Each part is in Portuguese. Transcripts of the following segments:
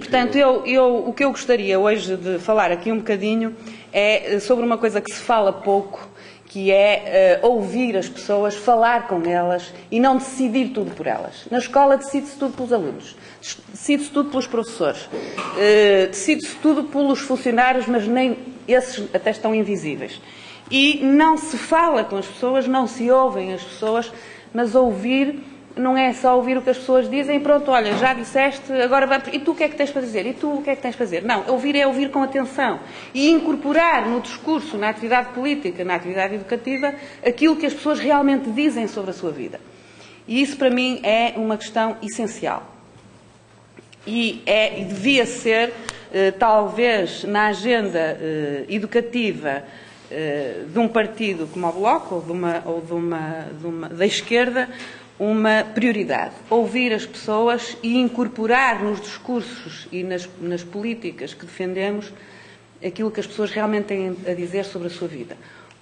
portanto, o que eu gostaria hoje de falar aqui um bocadinho é sobre uma coisa que se fala pouco, que é ouvir as pessoas, falar com elas e não decidir tudo por elas. Na escola decide-se tudo pelos alunos, decide-se tudo pelos professores, decide-se tudo pelos funcionários, mas nem esses até estão invisíveis. E não se fala com as pessoas, não se ouvem as pessoas, mas ouvir não é só ouvir o que as pessoas dizem, pronto, olha, já disseste, agora vai, e tu o que é que tens para dizer? E tu o que é que tens para dizer? Não, ouvir é ouvir com atenção e incorporar no discurso, na atividade política, na atividade educativa, aquilo que as pessoas realmente dizem sobre a sua vida. E isso para mim é uma questão essencial. E devia ser, talvez, na agenda educativa de um partido como o Bloco da esquerda, uma prioridade. Ouvir as pessoas e incorporar nos discursos e nas políticas que defendemos aquilo que as pessoas realmente têm a dizer sobre a sua vida.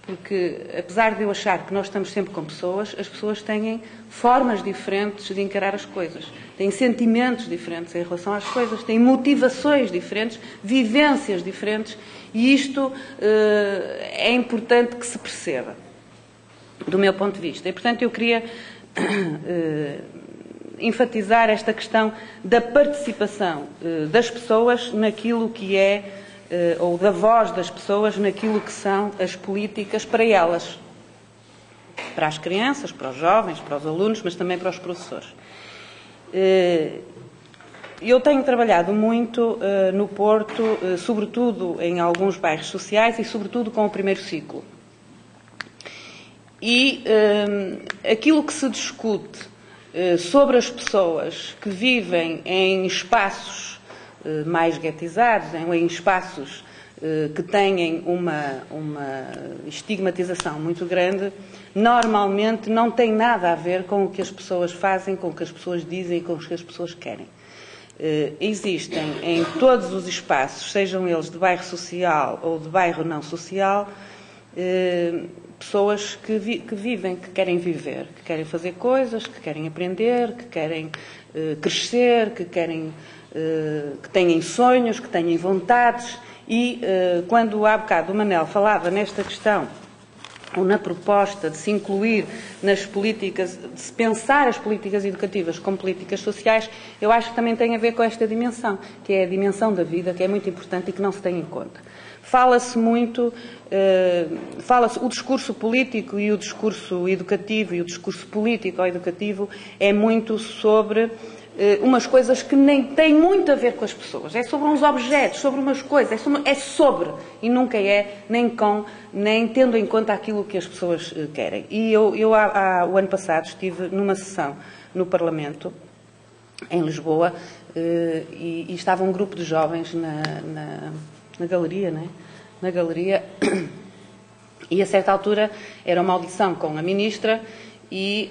Porque, apesar de eu achar que nós estamos sempre com pessoas, as pessoas têm formas diferentes de encarar as coisas, têm sentimentos diferentes em relação às coisas, têm motivações diferentes, vivências diferentes, e isto é importante que se perceba, do meu ponto de vista. E, portanto, eu queria enfatizar esta questão da participação das pessoas naquilo que é, ou da voz das pessoas naquilo que são as políticas para elas, para as crianças, para os jovens, para os alunos, mas também para os professores. Eu tenho trabalhado muito no Porto, sobretudo em alguns bairros sociais e sobretudo com o primeiro ciclo. E aquilo que se discute sobre as pessoas que vivem em espaços mais guetizados, em espaços que têm uma estigmatização muito grande, normalmente não tem nada a ver com o que as pessoas fazem, com o que as pessoas dizem e com o que as pessoas querem. Existem em todos os espaços, sejam eles de bairro social ou de bairro não social, pessoas que vivem, que querem viver, que querem fazer coisas, que querem aprender, que querem crescer, que têm sonhos, que têm vontades. E quando há bocado o Manel falava nesta questão, ou na proposta de se incluir nas políticas, de se pensar as políticas educativas como políticas sociais, eu acho que também tem a ver com esta dimensão, que é a dimensão da vida, que é muito importante e que não se tem em conta. Fala-se muito, o discurso político e o discurso educativo e o discurso político ou educativo é muito sobre umas coisas que nem têm muito a ver com as pessoas. É sobre uns objetos, sobre umas coisas, é sobre, e nunca é nem tendo em conta aquilo que as pessoas querem. E eu o ano passado estive numa sessão no Parlamento, em Lisboa, e estava um grupo de jovens na galeria, não é? Na galeria, e a certa altura era uma audição com a ministra e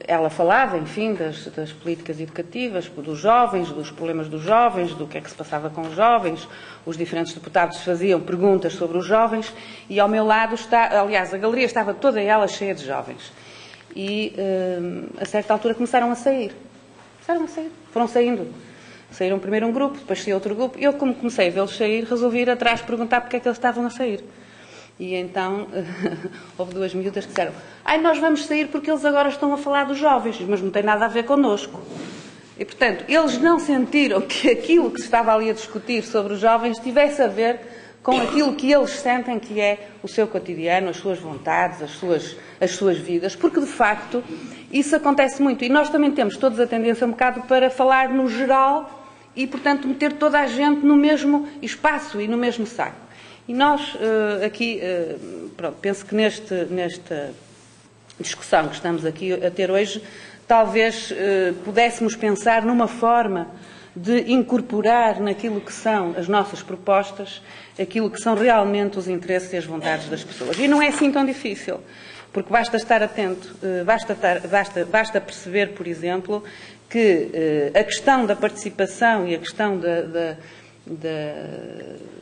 ela falava, enfim, das políticas educativas, dos jovens, dos problemas dos jovens, do que é que se passava com os jovens. Os diferentes deputados faziam perguntas sobre os jovens e ao meu lado aliás, a galeria estava toda ela cheia de jovens. E a certa altura começaram a sair. Foram saindo. Saíram primeiro um grupo, depois saiu outro grupo. Eu, como comecei a vê-los sair, resolvi ir atrás perguntar porque é que eles estavam a sair. E então houve duas miúdas que disseram: nós vamos sair porque eles agora estão a falar dos jovens, mas não tem nada a ver connosco. E, portanto, eles não sentiram que aquilo que se estava ali a discutir sobre os jovens tivesse a ver com aquilo que eles sentem que é o seu cotidiano, as suas vontades, as suas vidas, porque, de facto, isso acontece muito. E nós também temos todos a tendência um bocado para falar no geral e, portanto, meter toda a gente no mesmo espaço e no mesmo saco. E nós, aqui, penso que nesta discussão que estamos aqui a ter hoje, talvez pudéssemos pensar numa forma de incorporar naquilo que são as nossas propostas, aquilo que são realmente os interesses e as vontades das pessoas. E não é assim tão difícil, porque basta estar atento, basta perceber, por exemplo, que a questão da participação e a questão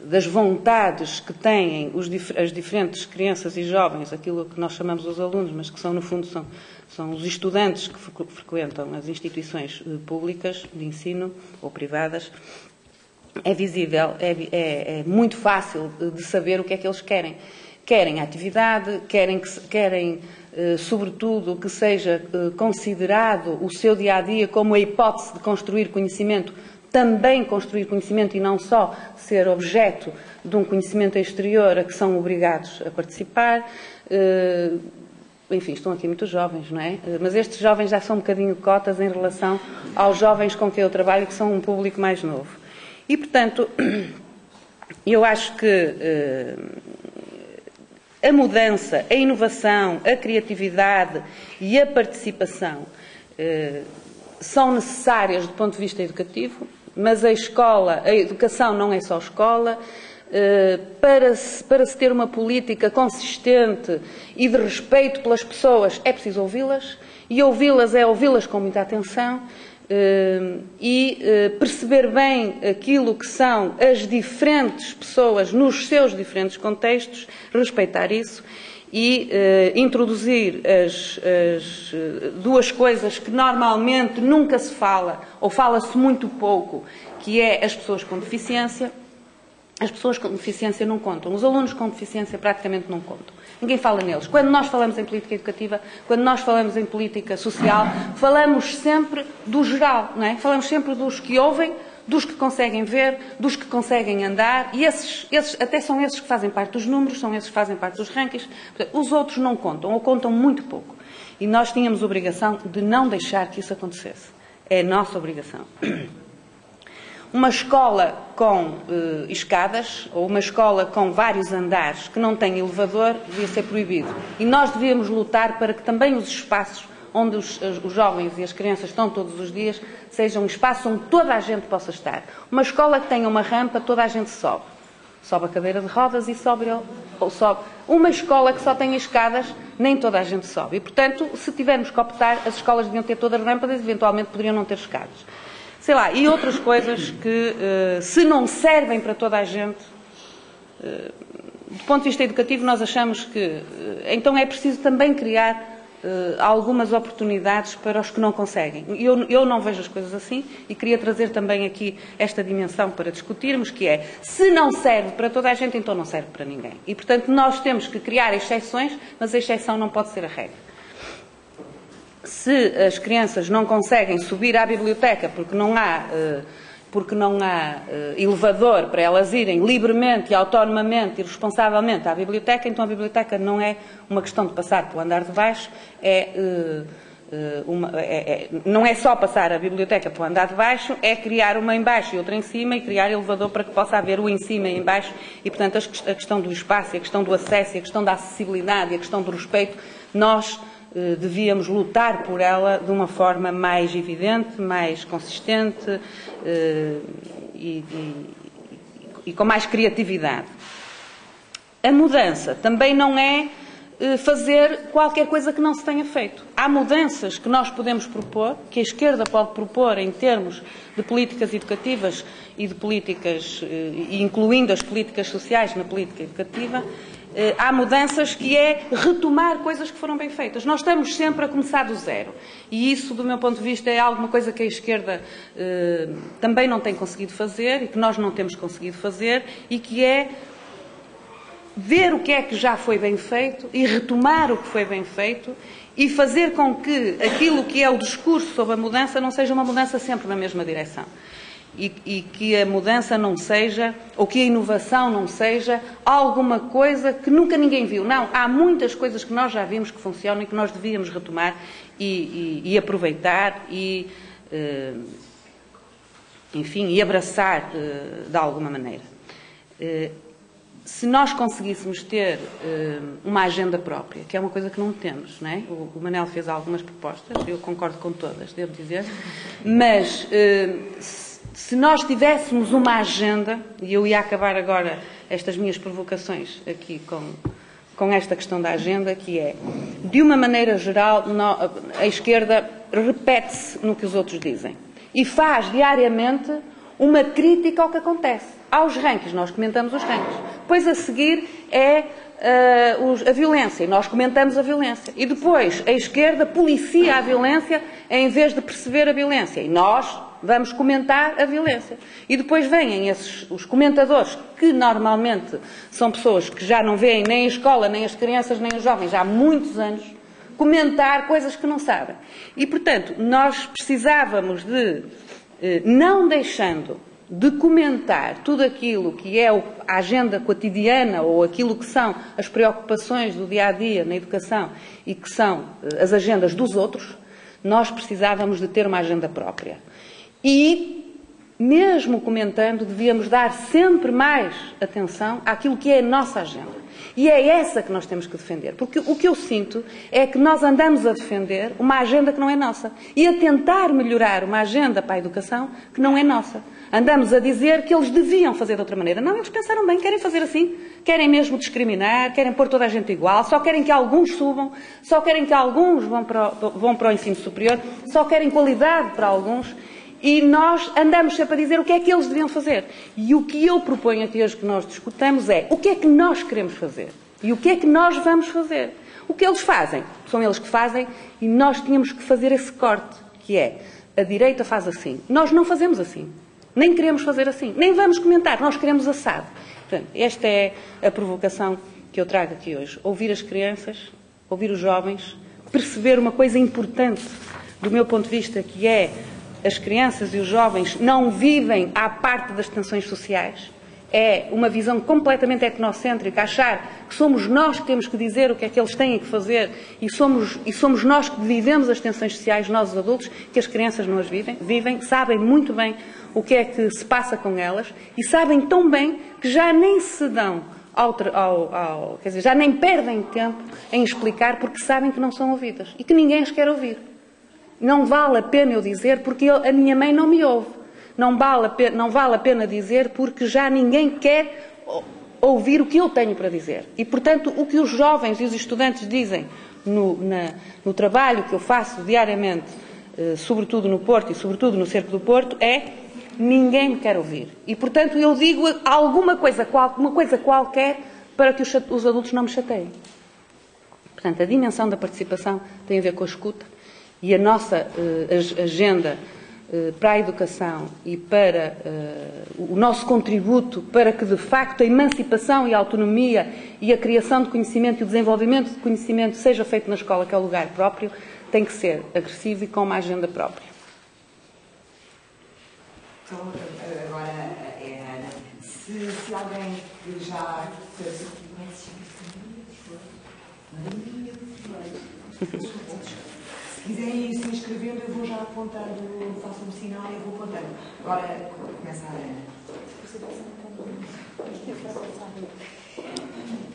das vontades que têm as diferentes crianças e jovens, aquilo que nós chamamos os alunos, mas que são, no fundo, são os estudantes que frequentam as instituições públicas de ensino ou privadas, é visível, é muito fácil de saber o que é que eles querem. Querem atividade, querem sobretudo, que seja considerado o seu dia-a-dia como a hipótese de construir conhecimento, também construir conhecimento e não só ser objeto de um conhecimento exterior a que são obrigados a participar. Enfim, estão aqui muitos jovens, não é? Mas estes jovens já são um bocadinho cotas em relação aos jovens com quem eu trabalho, que são um público mais novo. E, portanto, eu acho que a mudança, a inovação, a criatividade e a participação são necessárias do ponto de vista educativo, mas a educação não é só escola. Para se ter uma política consistente e de respeito pelas pessoas, é preciso ouvi-las, e ouvi-las é ouvi-las com muita atenção e perceber bem aquilo que são as diferentes pessoas nos seus diferentes contextos, respeitar isso e introduzir as duas coisas que normalmente nunca se fala, ou fala-se muito pouco, que é as pessoas com deficiência. As pessoas com deficiência não contam. Os alunos com deficiência praticamente não contam. Ninguém fala neles. Quando nós falamos em política educativa, quando nós falamos em política social, falamos sempre do geral, não é? Falamos sempre dos que ouvem, dos que conseguem ver, dos que conseguem andar, e esses até são esses que fazem parte dos números, são esses que fazem parte dos rankings. Os outros não contam, ou contam muito pouco. E nós tínhamos a obrigação de não deixar que isso acontecesse. É a nossa obrigação. Uma escola com escadas, ou uma escola com vários andares que não tem elevador, devia ser proibido. E nós devíamos lutar para que também os espaços onde os jovens e as crianças estão todos os dias sejam um espaço onde toda a gente possa estar. Uma escola que tenha uma rampa, toda a gente sobe. Sobe a cadeira de rodas e sobe. Uma escola que só tenha escadas, nem toda a gente sobe. E, portanto, se tivermos que optar, as escolas deviam ter todas rampas e, eventualmente, poderiam não ter escadas. Sei lá, e outras coisas que, se não servem para toda a gente, do ponto de vista educativo, nós achamos que, então é preciso também criar algumas oportunidades para os que não conseguem. Eu não vejo as coisas assim e queria trazer também aqui esta dimensão para discutirmos, que é, se não serve para toda a gente, então não serve para ninguém. E, portanto, nós temos que criar exceções, mas a exceção não pode ser a regra. Se as crianças não conseguem subir à biblioteca porque não há elevador para elas irem livremente, autonomamente e responsavelmente à biblioteca, então a biblioteca não é uma questão de passar para o andar de baixo, não é só passar a biblioteca para o andar de baixo, é criar uma em baixo e outra em cima e criar elevador para que possa haver o em cima e em baixo e, portanto, a questão do espaço, a questão do acesso, a questão da acessibilidade, a questão do respeito, nós devíamos lutar por ela de uma forma mais evidente, mais consistente e com mais criatividade. A mudança também não é fazer qualquer coisa que não se tenha feito. Há mudanças que nós podemos propor, que a esquerda pode propor em termos de políticas educativas e de políticas, incluindo as políticas sociais na política educativa. Há mudanças que é retomar coisas que foram bem feitas. Nós estamos sempre a começar do zero. E isso, do meu ponto de vista, é alguma coisa que a esquerda também não tem conseguido fazer e que nós não temos conseguido fazer e que é ver o que é que já foi bem feito e retomar o que foi bem feito e fazer com que aquilo que é o discurso sobre a mudança não seja uma mudança sempre na mesma direção. E que a mudança não seja, ou que a inovação não seja alguma coisa que nunca ninguém viu. Não, há muitas coisas que nós já vimos que funcionam e que nós devíamos retomar e aproveitar e, enfim, e abraçar de alguma maneira. Se nós conseguíssemos ter uma agenda própria, que é uma coisa que não temos, não é? O Manel fez algumas propostas, eu concordo com todas, devo dizer, mas se nós tivéssemos uma agenda, e eu ia acabar agora estas minhas provocações aqui com esta questão da agenda, que é, de uma maneira geral, a esquerda repete-se no que os outros dizem e faz diariamente uma crítica ao que acontece. Aos rankings, nós comentamos os rankings. Depois, a seguir, é a violência, e nós comentamos a violência. E depois a esquerda policia a violência em vez de perceber a violência. E nós vamos comentar a violência. E depois vêm os comentadores, que normalmente são pessoas que já não veem nem a escola, nem as crianças, nem os jovens há muitos anos, comentar coisas que não sabem. E, portanto, nós precisávamos de, não deixando de comentar tudo aquilo que é a agenda cotidiana ou aquilo que são as preocupações do dia-a-dia na educação e que são as agendas dos outros, nós precisávamos de ter uma agenda própria. E, mesmo comentando, devíamos dar sempre mais atenção àquilo que é a nossa agenda. E é essa que nós temos que defender. Porque o que eu sinto é que nós andamos a defender uma agenda que não é nossa. E a tentar melhorar uma agenda para a educação que não é nossa. Andamos a dizer que eles deviam fazer de outra maneira. Não, eles pensaram bem, querem fazer assim. Querem mesmo discriminar, querem pôr toda a gente igual, só querem que alguns subam, só querem que alguns vão para o ensino superior, só querem qualidade para alguns. E nós andamos sempre a dizer o que é que eles deviam fazer. E o que eu proponho aqui hoje que nós discutamos é o que é que nós queremos fazer. E o que é que nós vamos fazer. O que eles fazem, são eles que fazem, e nós tínhamos que fazer esse corte, que é, a direita faz assim. Nós não fazemos assim. Nem queremos fazer assim. Nem vamos comentar. Nós queremos assado. Portanto, esta é a provocação que eu trago aqui hoje. Ouvir as crianças, ouvir os jovens, perceber uma coisa importante do meu ponto de vista, que é as crianças e os jovens não vivem à parte das tensões sociais. É uma visão completamente etnocêntrica, achar que somos nós que temos que dizer o que é que eles têm que fazer e somos nós que vivemos as tensões sociais, nós os adultos, que as crianças não as vivem, sabem muito bem o que é que se passa com elas e sabem tão bem que já nem se dão quer dizer, já nem perdem tempo em explicar porque sabem que não são ouvidas e que ninguém as quer ouvir. Não vale a pena eu dizer porque a minha mãe não me ouve. Não vale a pena dizer porque já ninguém quer ouvir o que eu tenho para dizer. E, portanto, o que os jovens e os estudantes dizem no trabalho que eu faço diariamente, sobretudo no Porto e sobretudo no Cerco do Porto, é ninguém me quer ouvir. E, portanto, eu digo uma coisa qualquer para que os adultos não me chateiem. Portanto, a dimensão da participação tem a ver com a escuta. E a nossa agenda para a educação e para o nosso contributo para que, de facto, a emancipação e a autonomia e a criação de conhecimento e o desenvolvimento de conhecimento seja feito na escola, que é o lugar próprio, tem que ser agressivo e com uma agenda própria. Então, agora, Ana, se alguém que já... Se quiserem ir se inscrevendo, eu vou já apontando, faço um sinal e eu vou apontando. Agora começa a Ana.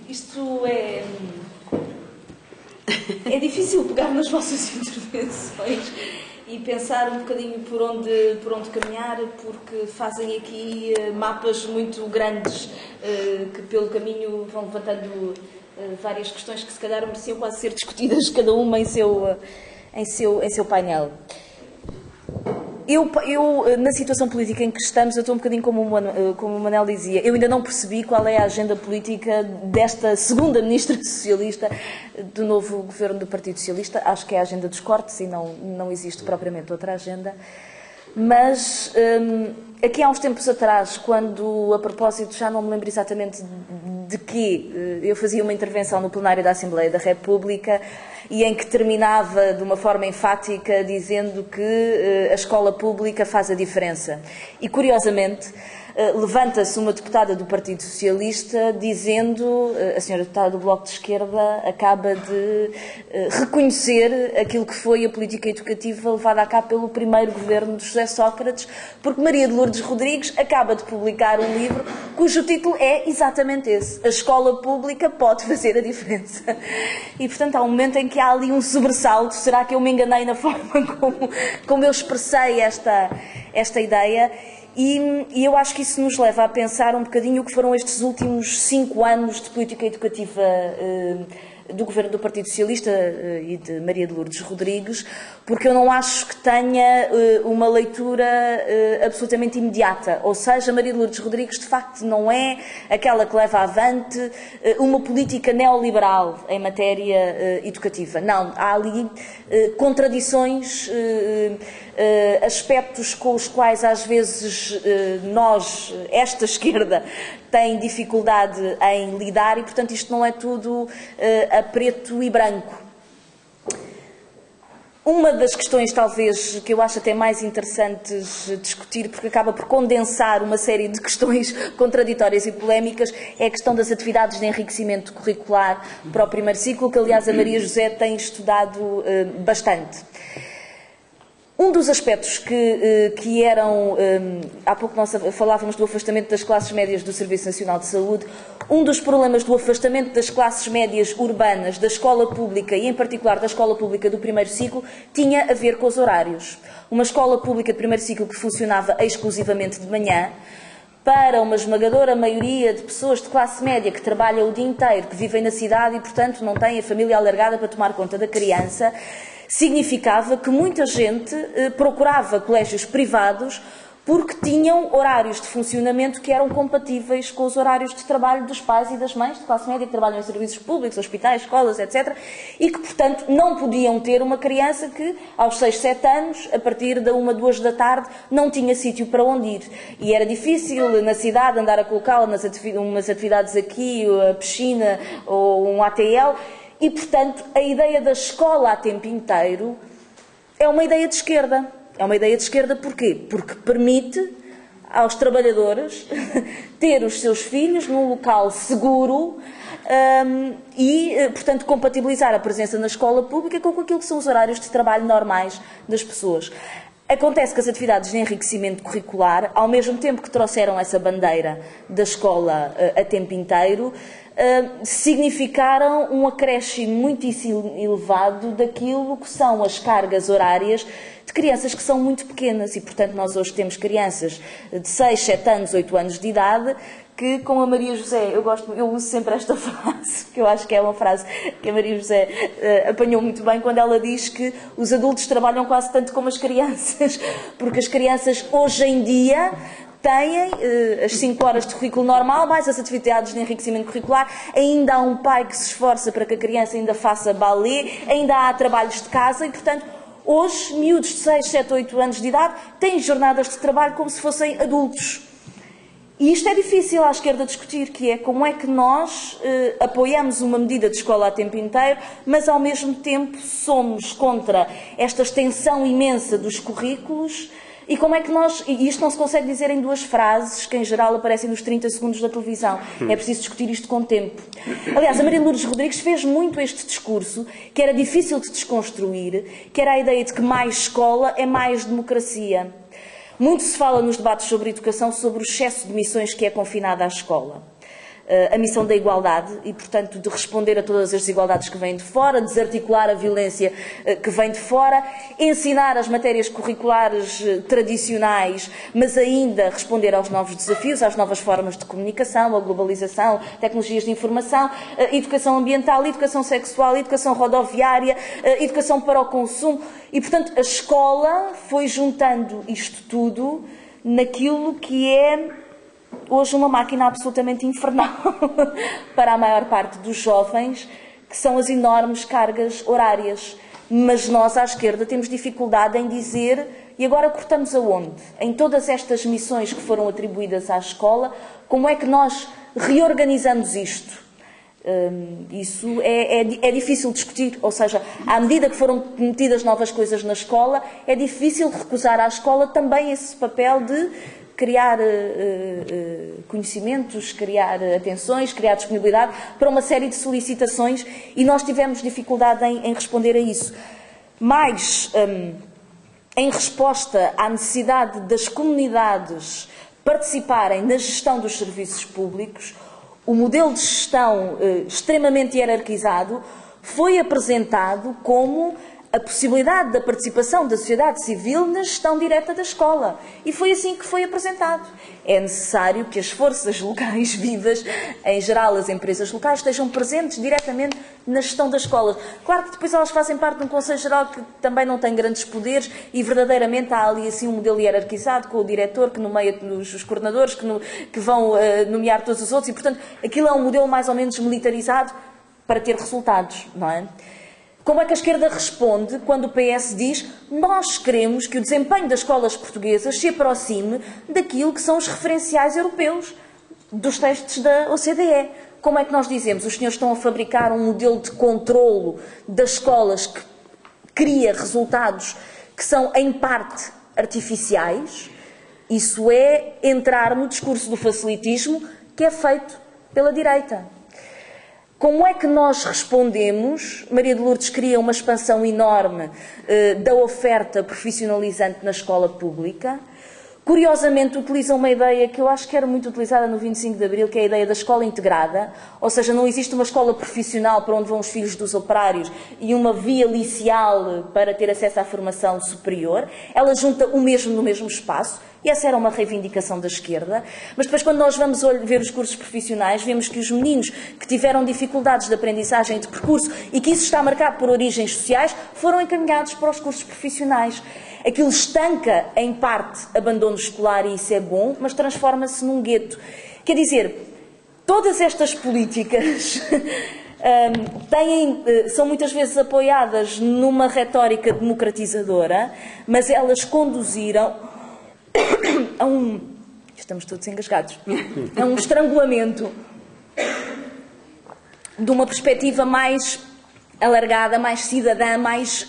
Isto é difícil pegar nas vossas intervenções e pensar um bocadinho por onde caminhar, porque fazem aqui mapas muito grandes que pelo caminho vão levantando várias questões que se calhar mereciam quase ser discutidas, cada uma em seu painel. Eu, na situação política em que estamos, eu estou um bocadinho como o Manel dizia, eu ainda não percebi qual é a agenda política desta segunda ministra socialista do novo governo do Partido Socialista. Acho que é a agenda dos cortes e não existe propriamente outra agenda. Mas aqui há uns tempos atrás, quando, a propósito, já não me lembro exatamente de que, eu fazia uma intervenção no plenário da Assembleia da República e em que terminava de uma forma enfática dizendo que a escola pública faz a diferença. E, curiosamente, levanta-se uma deputada do Partido Socialista dizendo, a senhora deputada do Bloco de Esquerda acaba de reconhecer aquilo que foi a política educativa levada a cabo pelo primeiro governo de José Sócrates, porque Maria de Lourdes Rodrigues acaba de publicar um livro cujo título é exatamente esse: A Escola Pública Pode Fazer a Diferença. E, portanto, há um momento em que há ali um sobressalto. Será que eu me enganei na forma como eu expressei esta ideia? E eu acho que isso nos leva a pensar um bocadinho o que foram estes últimos 5 anos de política educativa do Governo do Partido Socialista e de Maria de Lourdes Rodrigues, porque eu não acho que tenha uma leitura absolutamente imediata. Ou seja, Maria de Lourdes Rodrigues, de facto, não é aquela que leva avante uma política neoliberal em matéria educativa. Não, há ali contradições, aspectos com os quais, às vezes, nós, esta esquerda, tem dificuldade em lidar e, portanto, isto não é tudo a preto e branco. Uma das questões, talvez, que eu acho até mais interessantes discutir, porque acaba por condensar uma série de questões contraditórias e polémicas, é a questão das atividades de enriquecimento curricular para o primeiro ciclo, que, aliás, a Maria José tem estudado bastante. Um dos aspectos que eram, há pouco nós falávamos do afastamento das classes médias do Serviço Nacional de Saúde, um dos problemas do afastamento das classes médias urbanas da escola pública e, em particular, da escola pública do primeiro ciclo, tinha a ver com os horários. Uma escola pública de primeiro ciclo que funcionava exclusivamente de manhã, para uma esmagadora maioria de pessoas de classe média que trabalham o dia inteiro, que vivem na cidade e, portanto, não têm a família alargada para tomar conta da criança, significava que muita gente procurava colégios privados porque tinham horários de funcionamento que eram compatíveis com os horários de trabalho dos pais e das mães de classe média que trabalham em serviços públicos, hospitais, escolas, etc. E que, portanto, não podiam ter uma criança que, aos 6, 7 anos, a partir da 1, 2 da tarde, não tinha sítio para onde ir. E era difícil, na cidade, andar a colocá-la nas atividades aqui, a piscina ou um ATL. E, portanto, a ideia da escola a tempo inteiro é uma ideia de esquerda. É uma ideia de esquerda porquê? Porque permite aos trabalhadores ter os seus filhos num local seguro e, portanto, compatibilizar a presença na escola pública com aquilo que são os horários de trabalho normais das pessoas. Acontece que as atividades de enriquecimento curricular, ao mesmo tempo que trouxeram essa bandeira da escola a tempo inteiro, significaram um acréscimo muitíssimo elevado daquilo que são as cargas horárias de crianças que são muito pequenas e, portanto, nós hoje temos crianças de 6, 7 anos, 8 anos de idade que, com a Maria José, eu uso sempre esta frase, que eu acho que é uma frase que a Maria José apanhou muito bem, quando ela diz que os adultos trabalham quase tanto como as crianças, porque as crianças, hoje em dia, têm as 5 horas de currículo normal, mais as atividades de enriquecimento curricular, ainda há um pai que se esforça para que a criança ainda faça balé, ainda há trabalhos de casa e, portanto, hoje, miúdos de 6, 7, 8 anos de idade têm jornadas de trabalho como se fossem adultos. E isto é difícil à esquerda discutir, que é como é que nós apoiamos uma medida de escola a tempo inteiro, mas ao mesmo tempo somos contra esta extensão imensa dos currículos. E como é que nós... E isto não se consegue dizer em 2 frases, que em geral aparecem nos 30 segundos da televisão. É preciso discutir isto com tempo. Aliás, a Maria Lourdes Rodrigues fez muito este discurso, que era difícil de desconstruir, que era a ideia de que mais escola é mais democracia. Muito se fala nos debates sobre educação sobre o excesso de missões que é confinada à escola. A missão da igualdade e, portanto, de responder a todas as desigualdades que vêm de fora, desarticular a violência que vem de fora, ensinar as matérias curriculares tradicionais, mas ainda responder aos novos desafios, às novas formas de comunicação, à globalização, tecnologias de informação, educação ambiental, educação sexual, educação rodoviária, educação para o consumo. E, portanto, a escola foi juntando isto tudo naquilo que é hoje uma máquina absolutamente infernal para a maior parte dos jovens, que são as enormes cargas horárias. Mas nós, à esquerda, temos dificuldade em dizer, e agora cortamos aonde? Em todas estas missões que foram atribuídas à escola, como é que nós reorganizamos isto? Isso é difícil discutir, ou seja, à medida que foram metidas novas coisas na escola, é difícil recusar à escola também esse papel de criar conhecimentos, criar atenções, criar disponibilidade para uma série de solicitações e nós tivemos dificuldade em responder a isso. Mas, em resposta à necessidade das comunidades participarem na gestão dos serviços públicos, o modelo de gestão extremamente hierarquizado foi apresentado como a possibilidade da participação da sociedade civil na gestão direta da escola. E foi assim que foi apresentado. É necessário que as forças locais vivas, em geral as empresas locais, estejam presentes diretamente na gestão das escolas. Claro que depois elas fazem parte de um Conselho Geral que também não tem grandes poderes e verdadeiramente há ali assim um modelo hierarquizado com o diretor que nomeia os coordenadores que vão nomear todos os outros e, portanto, aquilo é um modelo mais ou menos militarizado para ter resultados, não é? Como é que a esquerda responde quando o PS diz nós queremos que o desempenho das escolas portuguesas se aproxime daquilo que são os referenciais europeus, dos textos da OCDE? Como é que nós dizemos? Os senhores estão a fabricar um modelo de controlo das escolas que cria resultados que são, em parte, artificiais? Isso é entrar no discurso do facilitismo que é feito pela direita. Como é que nós respondemos? Maria de Lourdes queria uma expansão enorme da oferta profissionalizante na escola pública. Curiosamente, utilizam uma ideia que eu acho que era muito utilizada no 25 de Abril, que é a ideia da escola integrada, ou seja, não existe uma escola profissional para onde vão os filhos dos operários e uma via liceal para ter acesso à formação superior. Ela junta o mesmo no mesmo espaço. E essa era uma reivindicação da esquerda. Mas depois, quando nós vamos ver os cursos profissionais, vemos que os meninos que tiveram dificuldades de aprendizagem e de percurso e que isso está marcado por origens sociais, foram encaminhados para os cursos profissionais. Aquilo estanca, em parte, abandono escolar e isso é bom, mas transforma-se num gueto. Quer dizer, todas estas políticas são muitas vezes apoiadas numa retórica democratizadora, mas elas conduziram a estamos todos engasgados, a um estrangulamento de uma perspectiva mais alargada, mais cidadã, mais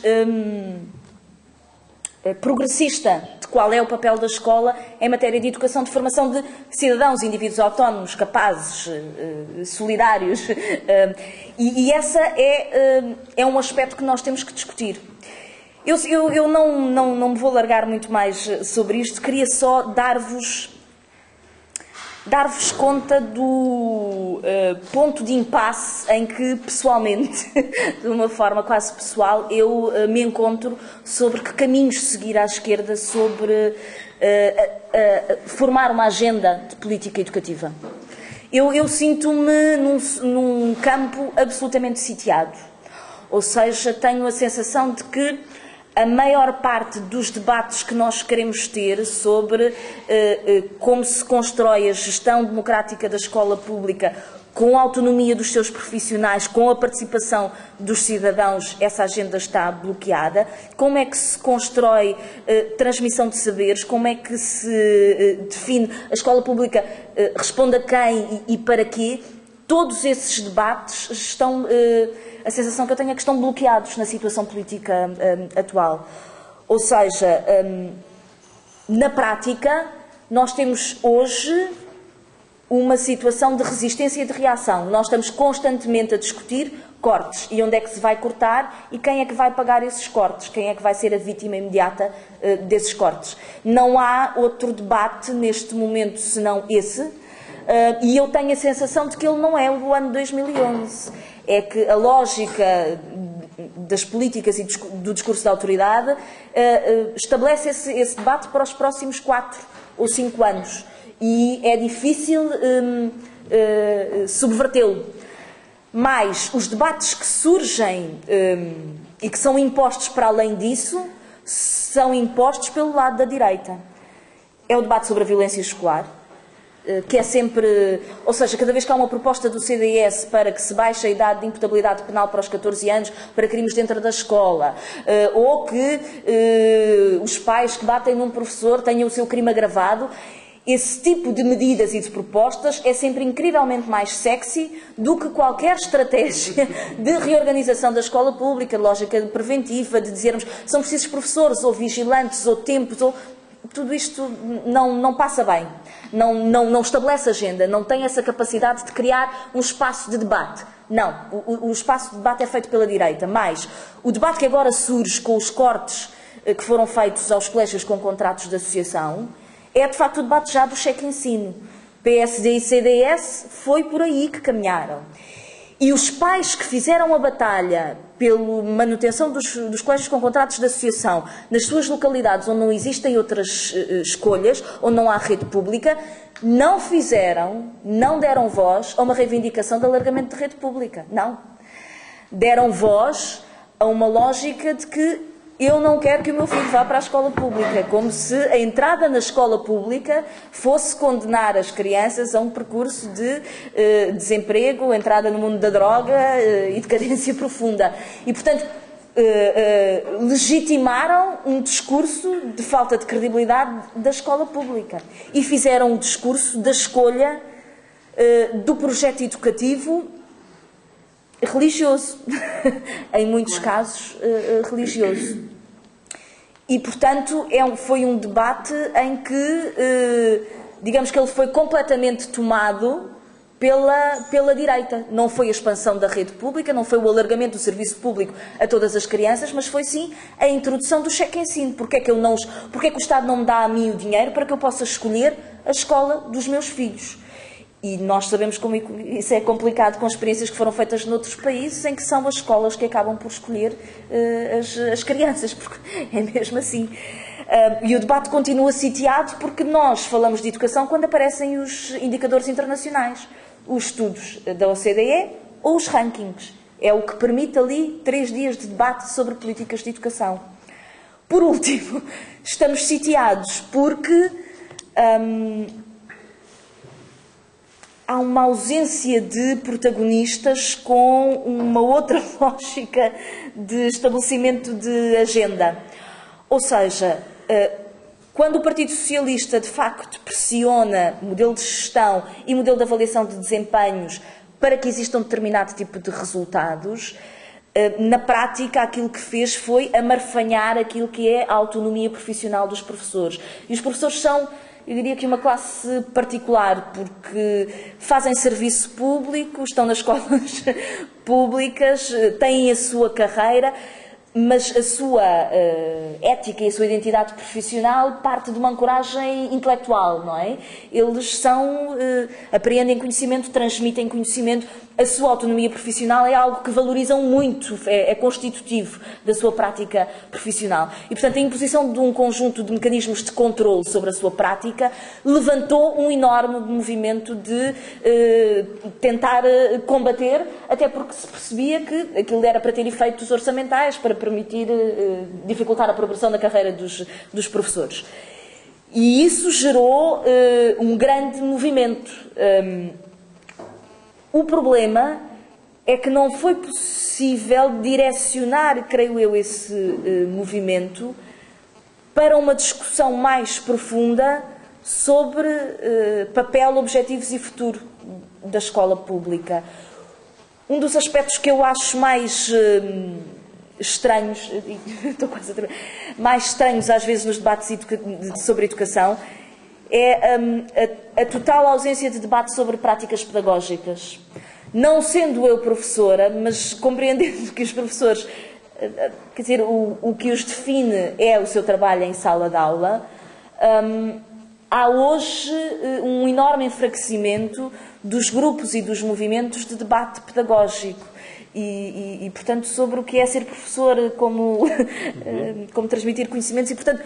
progressista de qual é o papel da escola em matéria de educação, de formação de cidadãos, indivíduos autónomos, capazes, solidários. E essa é um aspecto que nós temos que discutir. Eu não me vou alargar muito mais sobre isto, queria só dar-vos conta do ponto de impasse em que, pessoalmente, de uma forma quase pessoal, eu me encontro sobre que caminhos seguir à esquerda sobre formar uma agenda de política educativa. Eu sinto-me num campo absolutamente sitiado, ou seja, tenho a sensação de que a maior parte dos debates que nós queremos ter sobre como se constrói a gestão democrática da escola pública com a autonomia dos seus profissionais, com a participação dos cidadãos, essa agenda está bloqueada. Como é que se constrói transmissão de saberes? Como é que se define a escola pública? Responde a quem e para quê? Todos esses debates estão... a sensação que eu tenho é que estão bloqueados na situação política atual. Ou seja, na prática, nós temos hoje uma situação de resistência e de reação. Nós estamos constantemente a discutir cortes e onde é que se vai cortar e quem é que vai pagar esses cortes, quem é que vai ser a vítima imediata desses cortes. Não há outro debate neste momento senão esse, e eu tenho a sensação de que ele não é o do ano 2011. É que a lógica das políticas e do discurso da autoridade estabelece esse debate para os próximos 4 ou 5 anos. E é difícil subvertê-lo. Mas os debates que surgem e que são impostos para além disso, são impostos pelo lado da direita. É o debate sobre a violência escolar, que é sempre... Ou seja, cada vez que há uma proposta do CDS para que se baixe a idade de imputabilidade penal para os 14 anos para crimes dentro da escola, ou que os pais que batem num professor tenham o seu crime agravado, esse tipo de medidas e de propostas é sempre incrivelmente mais sexy do que qualquer estratégia de reorganização da escola pública, lógica preventiva, de dizermos são precisos professores, ou vigilantes, ou tempos, ou... Tudo isto não passa bem, não estabelece agenda, não tem essa capacidade de criar um espaço de debate. Não, o espaço de debate é feito pela direita, mas o debate que agora surge com os cortes que foram feitos aos colégios com contratos de associação é de facto o debate já do cheque-ensino. PSD e CDS foi por aí que caminharam. E os pais que fizeram a batalha pela manutenção dos colégios com contratos de associação nas suas localidades onde não existem outras escolhas, onde não há rede pública, não deram voz a uma reivindicação de alargamento de rede pública. Não. Deram voz a uma lógica de que eu não quero que o meu filho vá para a escola pública, como se a entrada na escola pública fosse condenar as crianças a um percurso de desemprego, entrada no mundo da droga e decadência profunda. E, portanto, legitimaram um discurso de falta de credibilidade da escola pública e fizeram um discurso da escolha do projeto educativo religioso, em muitos casos religioso. E, portanto, foi um debate em que, digamos que ele foi completamente tomado pela direita. Não foi a expansão da rede pública, não foi o alargamento do serviço público a todas as crianças, mas foi sim a introdução do cheque-ensino. Porque é que o Estado não me dá a mim o dinheiro para que eu possa escolher a escola dos meus filhos? E nós sabemos como isso é complicado com experiências que foram feitas noutros países, em que são as escolas que acabam por escolher as crianças, porque é mesmo assim. E o debate continua sitiado porque nós falamos de educação quando aparecem os indicadores internacionais, os estudos da OCDE ou os rankings. É o que permite ali 3 dias de debate sobre políticas de educação. Por último, estamos sitiados porque há uma ausência de protagonistas com uma outra lógica de estabelecimento de agenda. Ou seja, quando o Partido Socialista de facto pressiona modelo de gestão e modelo de avaliação de desempenhos para que exista um determinado tipo de resultados, na prática aquilo que fez foi amarfanhar aquilo que é a autonomia profissional dos professores. E os professores são, eu diria que uma classe particular, porque fazem serviço público, estão nas escolas públicas, têm a sua carreira, mas a sua ética e a sua identidade profissional parte de uma ancoragem intelectual, não é? Eles apreendem conhecimento, transmitem conhecimento, a sua autonomia profissional é algo que valorizam muito, é constitutivo da sua prática profissional. E, portanto, a imposição de um conjunto de mecanismos de controle sobre a sua prática levantou um enorme movimento de tentar combater, até porque se percebia que aquilo era para ter efeitos orçamentais, para permitir dificultar a progressão da carreira dos professores. E isso gerou um grande movimento. O problema é que não foi possível direcionar, creio eu, esse movimento para uma discussão mais profunda sobre papel, objetivos e futuro da escola pública. Um dos aspectos que eu acho mais estranhos, mais estranhos às vezes nos debates sobre educação, é a total ausência de debate sobre práticas pedagógicas. Não sendo eu professora, mas compreendendo que os professores, quer dizer, o que os define é o seu trabalho em sala de aula, há hoje um enorme enfraquecimento dos grupos e dos movimentos de debate pedagógico. E, portanto, sobre o que é ser professor, como transmitir conhecimentos e, portanto,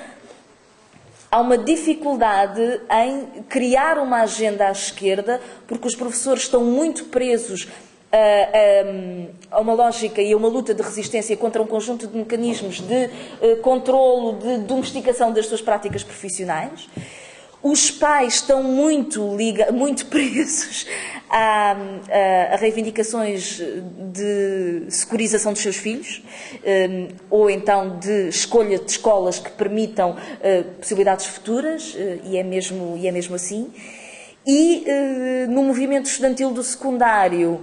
há uma dificuldade em criar uma agenda à esquerda, porque os professores estão muito presos a uma lógica e a uma luta de resistência contra um conjunto de mecanismos de controlo, de domesticação das suas práticas profissionais. Os pais estão muito presos a reivindicações de securização dos seus filhos, ou então de escolha de escolas que permitam possibilidades futuras, e é mesmo assim. E no movimento estudantil do secundário,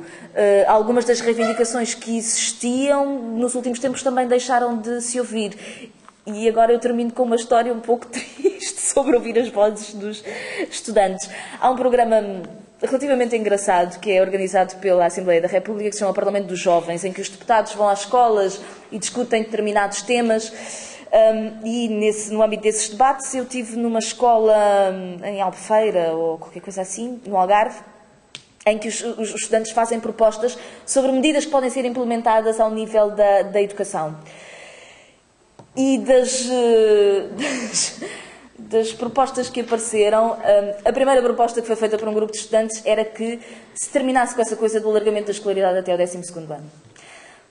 algumas das reivindicações que existiam nos últimos tempos também deixaram de se ouvir. E agora eu termino com uma história um pouco triste sobre ouvir as vozes dos estudantes. Há um programa relativamente engraçado que é organizado pela Assembleia da República, que se chama Parlamento dos Jovens, em que os deputados vão às escolas e discutem determinados temas. E no âmbito desses debates eu estive numa escola em Albufeira ou qualquer coisa assim, no Algarve, em que os estudantes fazem propostas sobre medidas que podem ser implementadas ao nível da educação. E das propostas que apareceram, a primeira proposta que foi feita por um grupo de estudantes era que se terminasse com essa coisa do alargamento da escolaridade até ao 12º ano.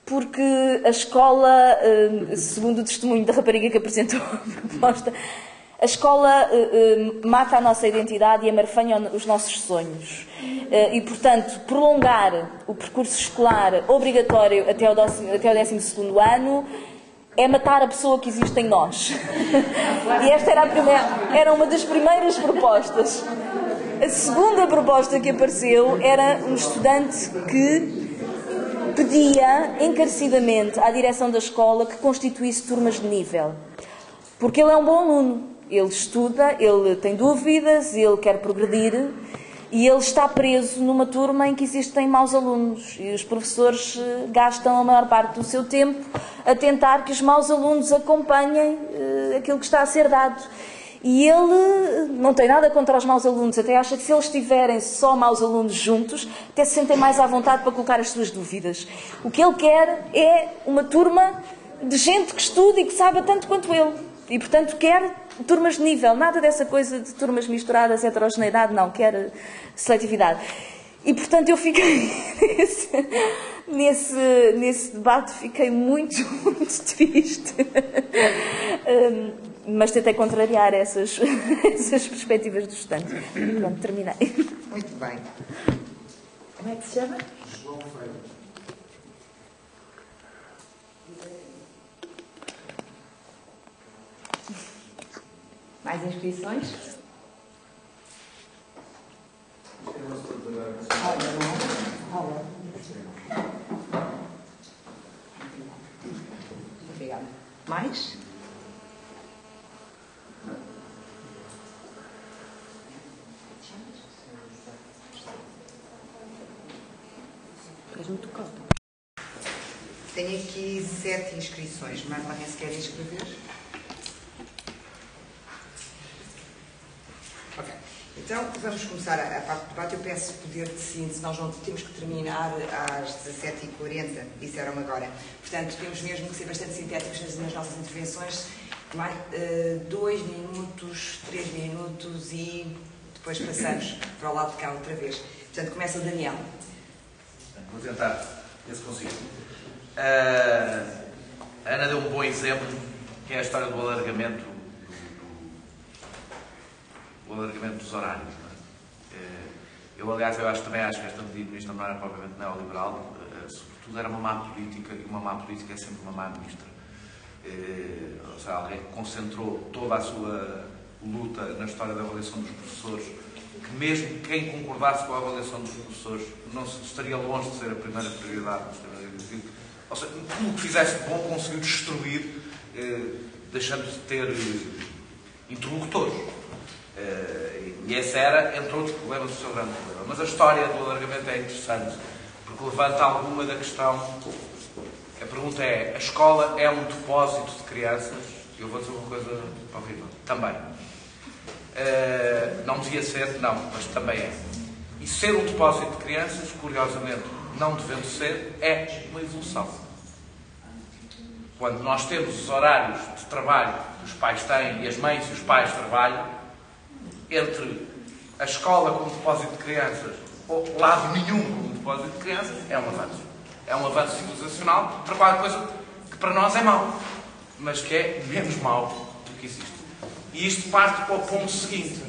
Porque a escola, segundo o testemunho da rapariga que apresentou a proposta, a escola mata a nossa identidade e amarfanha os nossos sonhos. E, portanto, prolongar o percurso escolar obrigatório até ao 12º ano é matar a pessoa que existe em nós. E esta era uma das primeiras propostas. A segunda proposta que apareceu era um estudante que pedia encarecidamente à direção da escola que constituísse turmas de nível. Porque ele é um bom aluno. Ele estuda, ele tem dúvidas, ele quer progredir e ele está preso numa turma em que existem maus alunos. E os professores gastam a maior parte do seu tempo a tentar que os maus alunos acompanhem aquilo que está a ser dado. E ele não tem nada contra os maus alunos, até acha que se eles tiverem só maus alunos juntos, até se sentem mais à vontade para colocar as suas dúvidas. O que ele quer é uma turma de gente que estude e que saiba tanto quanto ele. E, portanto, quer turmas de nível, nada dessa coisa de turmas misturadas, heterogeneidade, não, quer seletividade. E, portanto, eu fiquei nesse debate, fiquei muito, muito triste. Mas tentei contrariar essas perspectivas dos estudantes. Pronto, terminei. Muito bem. Como é que se chama? João Feio. Mais inscrições? Obrigada. Mais? Tenho aqui 7 inscrições. Mais alguém se quer inscrever? Ok. Então, vamos começar a parte do debate. Eu peço poder de síntese. Nós não temos que terminar às 17h40, disseram-me agora. Portanto, temos mesmo que ser bastante sintéticos nas nossas intervenções. 2 minutos, 3 minutos e depois passamos para o lado de cá outra vez. Portanto, começa o Daniel. Vou tentar, ver se consigo. A Ana deu um bom exemplo, que é a história do alargamento dos horários. Não é? Eu, aliás, também acho que esta medida do Ministro não era propriamente neoliberal, sobretudo era uma má política, e uma má política é sempre uma má ministra. Ou seja, alguém que concentrou toda a sua luta na história da avaliação dos professores, que mesmo quem concordasse com a avaliação dos professores não estaria longe de ser a primeira prioridade. Ou seja, tudo o que fizesse de bom conseguiu destruir, deixando de ter interlocutores. E esse era, entre outros problemas, o seu grande problema. Mas a história do alargamento é interessante, porque levanta alguma da questão. A pergunta é: a escola é um depósito de crianças? Eu vou dizer uma coisa horrível. Também. Não devia ser, não, mas também é. E ser um depósito de crianças, curiosamente, não devendo ser, é uma evolução. Quando nós temos os horários de trabalho que os pais têm e as mães e os pais trabalham, entre a escola como depósito de crianças ou lado nenhum como depósito de crianças, é um avanço. É um avanço civilizacional para qualquer coisa que para nós é mau, mas que é menos mau do que existe. E isto parte para o ponto seguinte,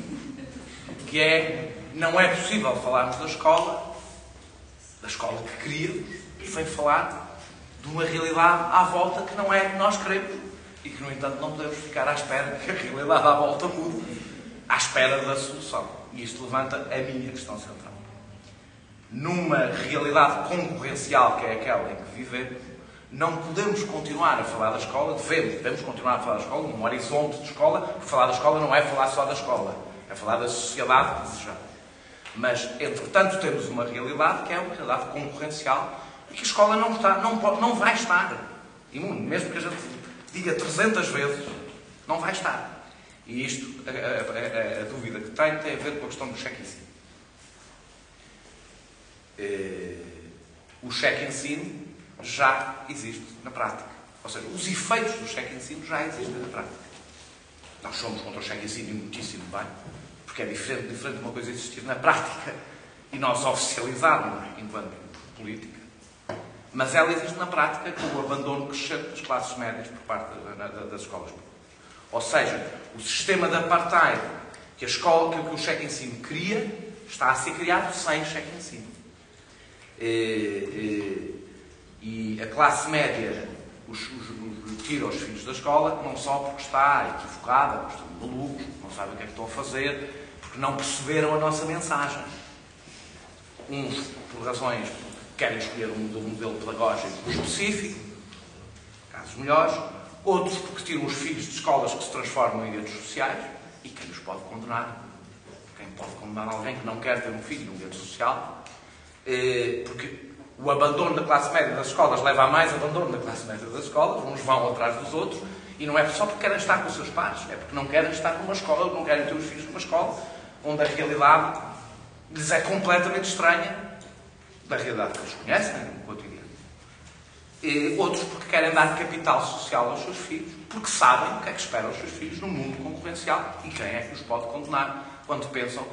que é: não é possível falarmos da escola que queríamos, sem falar de uma realidade à volta que não é a que nós queremos e que, no entanto, não podemos ficar à espera que a realidade à volta mude, à espera da solução. E isto levanta a minha questão central. Numa realidade concorrencial, que é aquela em que vivemos, não podemos continuar a falar da escola, devemos continuar a falar da escola, num horizonte de escola, porque falar da escola não é falar só da escola, é falar da sociedade que desejamos. Mas, entretanto, temos uma realidade que é uma realidade concorrencial e que a escola não vai estar imune. Mesmo que a gente diga 300 vezes, não vai estar. E isto, a dúvida que tem a ver com a questão do cheque em si. O cheque-ensino já existe na prática. Ou seja, os efeitos do cheque-ensino já existem na prática. Nós somos contra o cheque-ensino e muitíssimo bem, porque é diferente de uma coisa existir na prática e nós oficializarmos enquanto política. Mas ela existe na prática com o abandono crescente das classes médias por parte das escolas públicas. Ou seja, o sistema de apartheid que o cheque-ensino cria está a ser criado sem cheque-ensino. E a classe média tira os filhos da escola não só porque está equivocada, porque estão malucos, não sabem o que é que estão a fazer, porque não perceberam a nossa mensagem. Uns por razões que querem escolher um modelo pedagógico específico, casos melhores, outros porque tiram os filhos de escolas que se transformam em guetos sociais, e quem os pode condenar? Quem pode condenar alguém que não quer ter um filho num gueto social? Porque o abandono da classe média das escolas leva a mais abandono da classe média das escolas, uns vão atrás dos outros, e não é só porque querem estar com os seus pais, é porque não querem estar numa escola, não querem ter os filhos numa escola onde a realidade lhes é completamente estranha da realidade que eles conhecem no cotidiano. Outros porque querem dar capital social aos seus filhos, porque sabem o que é que esperam os seus filhos no mundo concorrencial e quem é que os pode condenar quando pensam.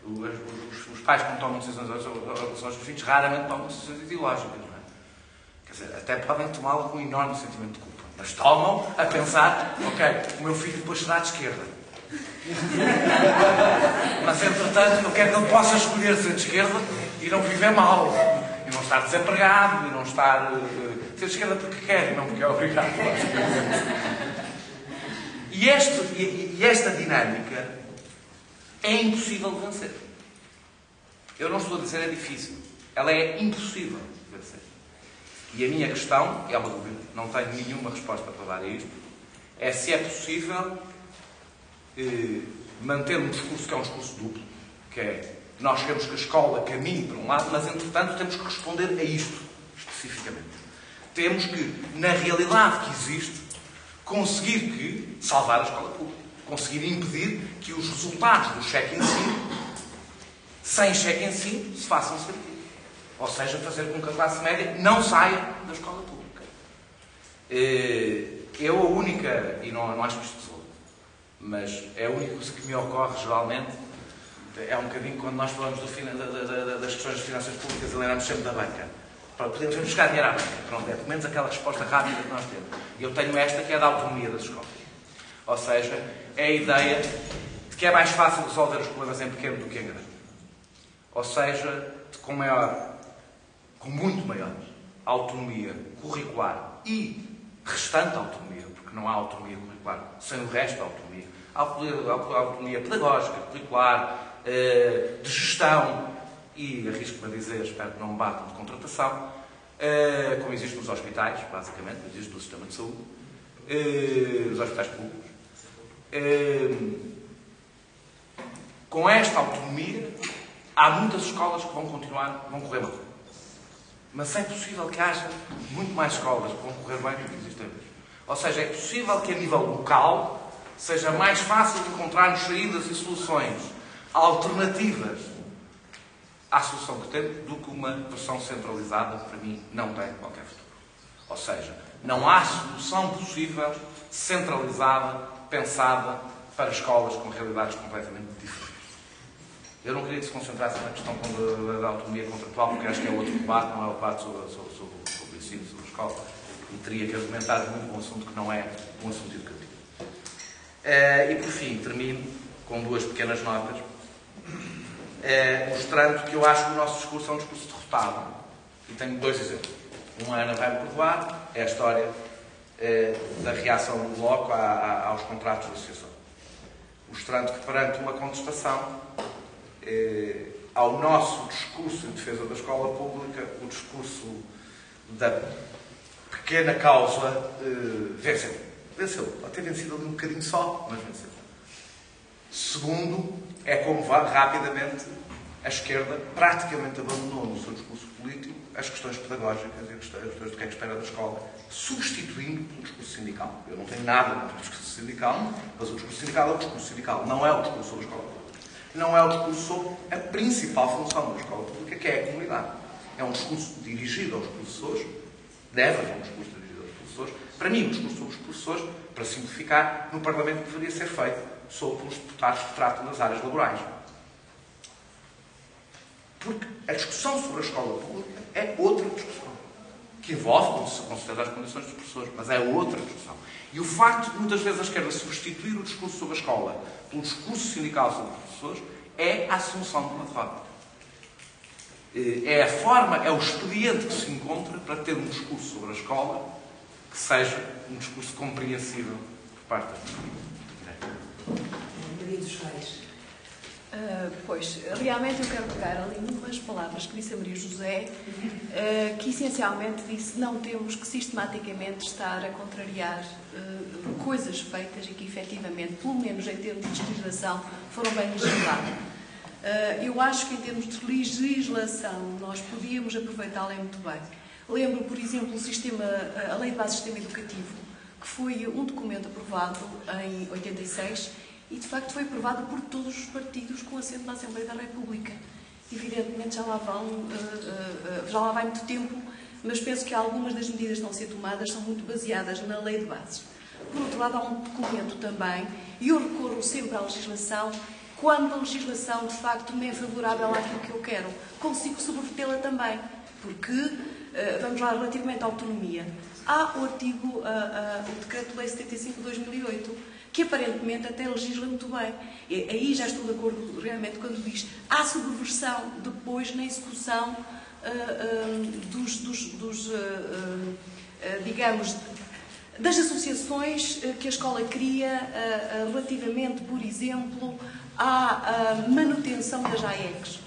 Os pais, quando tomam decisões em relação aos seus filhos, raramente tomam decisões ideológicas, não é? Quer dizer, até podem tomá-la com um enorme sentimento de culpa, mas tomam a pensar, ok, o meu filho depois será de esquerda. Mas, entretanto, eu quero que ele possa escolher ser de esquerda e não viver mal, e não estar desempregado, e não estar ser de esquerda porque quer e não porque é obrigado. E esta dinâmica é impossível de vencer. Eu não estou a dizer é difícil. Ela é impossível de vencer. E a minha questão, é uma dúvida, não tenho nenhuma resposta para dar a isto, é se é possível manter um discurso que é um discurso duplo, que é, nós queremos que a escola caminhe para um lado, mas, entretanto, temos que responder a isto, especificamente. Temos que, na realidade que existe, conseguir salvar a escola pública. Conseguir impedir que os resultados do cheque-ensino, sem cheque-ensino, se façam sentir. Ou seja, fazer com que a classe média não saia da escola pública. Eu, a única, e não acho que isto resolve, mas é a única coisa que me ocorre, geralmente, é um bocadinho quando nós falamos das questões de finanças públicas e lembramos sempre da banca. Podemos buscar dinheiro à banca. Pronto, é pelo menos aquela resposta rápida que nós temos. E eu tenho esta, que é da autonomia das escolas. Ou seja, é a ideia de que é mais fácil resolver os problemas em pequeno do que em grande. Ou seja, com muito maior autonomia curricular e restante autonomia, porque não há autonomia curricular sem o resto da autonomia. Há autonomia pedagógica, curricular, de gestão e, arrisco-me a dizer, espero que não me batam, de contratação, como existe nos hospitais, basicamente, existe no sistema de saúde, nos hospitais públicos. Com esta autonomia, há muitas escolas que vão correr mal. Mas é possível que haja muito mais escolas que vão correr bem do que existem hoje. Ou seja, é possível que a nível local seja mais fácil encontrarmos saídas e soluções alternativas à solução que temos do que uma versão centralizada, para mim, não tem qualquer futuro. Ou seja, não há solução possível centralizada, pensada para escolas com realidades completamente diferentes. Eu não queria que se concentrasse na questão da autonomia contratual, porque acho que é outro debate, não é o debate sobre o ensino, sobre a escola, e teria que argumentar muito um assunto que não é um assunto educativo. E, por fim, termino com duas pequenas notas, mostrando que eu acho que o nosso discurso é um discurso derrotado. E tenho dois exemplos. Um, a Ana vai me perdoar, é a história da reação do Bloco aos contratos de associação. Mostrando que, perante uma contestação ao nosso discurso em defesa da escola pública, o discurso da pequena causa venceu. Venceu. Pode ter vencido ali um bocadinho só, mas venceu. Segundo, é como rapidamente a esquerda praticamente abandonou no seu discurso político as questões pedagógicas e as questões do que é que espera da escola, substituindo pelo discurso sindical. Eu não tenho nada contra o discurso sindical, mas o discurso sindical é o discurso sindical, não é o discurso sobre a escola pública. Não é o discurso sobre a principal função da escola pública, que é a comunidade. é um discurso dirigido aos professores, deve haver um discurso dirigido aos professores. Para mim, um discurso sobre os professores, para simplificar, no Parlamento deveria ser feito sobre os deputados que tratam das áreas laborais. Porque a discussão sobre a escola pública é outra discussão, que envolve, com certeza, as condições dos professores, mas é outra discussão. E o facto de, muitas vezes, a esquerda substituir o discurso sobre a escola pelo discurso sindical sobre os professores é a assunção de uma derrota. É a forma, é o expediente que se encontra para ter um discurso sobre a escola que seja um discurso compreensível por parte da direita. Maria dos Reis. Pois, realmente eu quero pegar ali umas palavras que disse a Maria José, que essencialmente disse: não temos que sistematicamente estar a contrariar coisas feitas e que efetivamente, pelo menos em termos de legislação, foram bem legisladas. Eu acho que em termos de legislação nós podíamos aproveitá-la muito bem. Lembro, por exemplo, a Lei de Base do Sistema Educativo, que foi um documento aprovado em 86 e, de facto, foi aprovado por todos os partidos com assento na Assembleia da República. Evidentemente, já lá vai muito tempo, mas penso que algumas das medidas que estão a ser tomadas são muito baseadas na Lei de Bases. Por outro lado, há um documento também, e eu recorro sempre à legislação, quando a legislação, de facto, me é favorável àquilo que eu quero. Consigo subvertê-la também, porque, vamos lá, relativamente à autonomia, há o artigo, o Decreto-Lei 75 de 2008, que aparentemente até legisla muito bem. E aí já estou de acordo realmente quando diz: há subversão depois na execução digamos, das associações que a escola cria relativamente, por exemplo, à manutenção das AECs.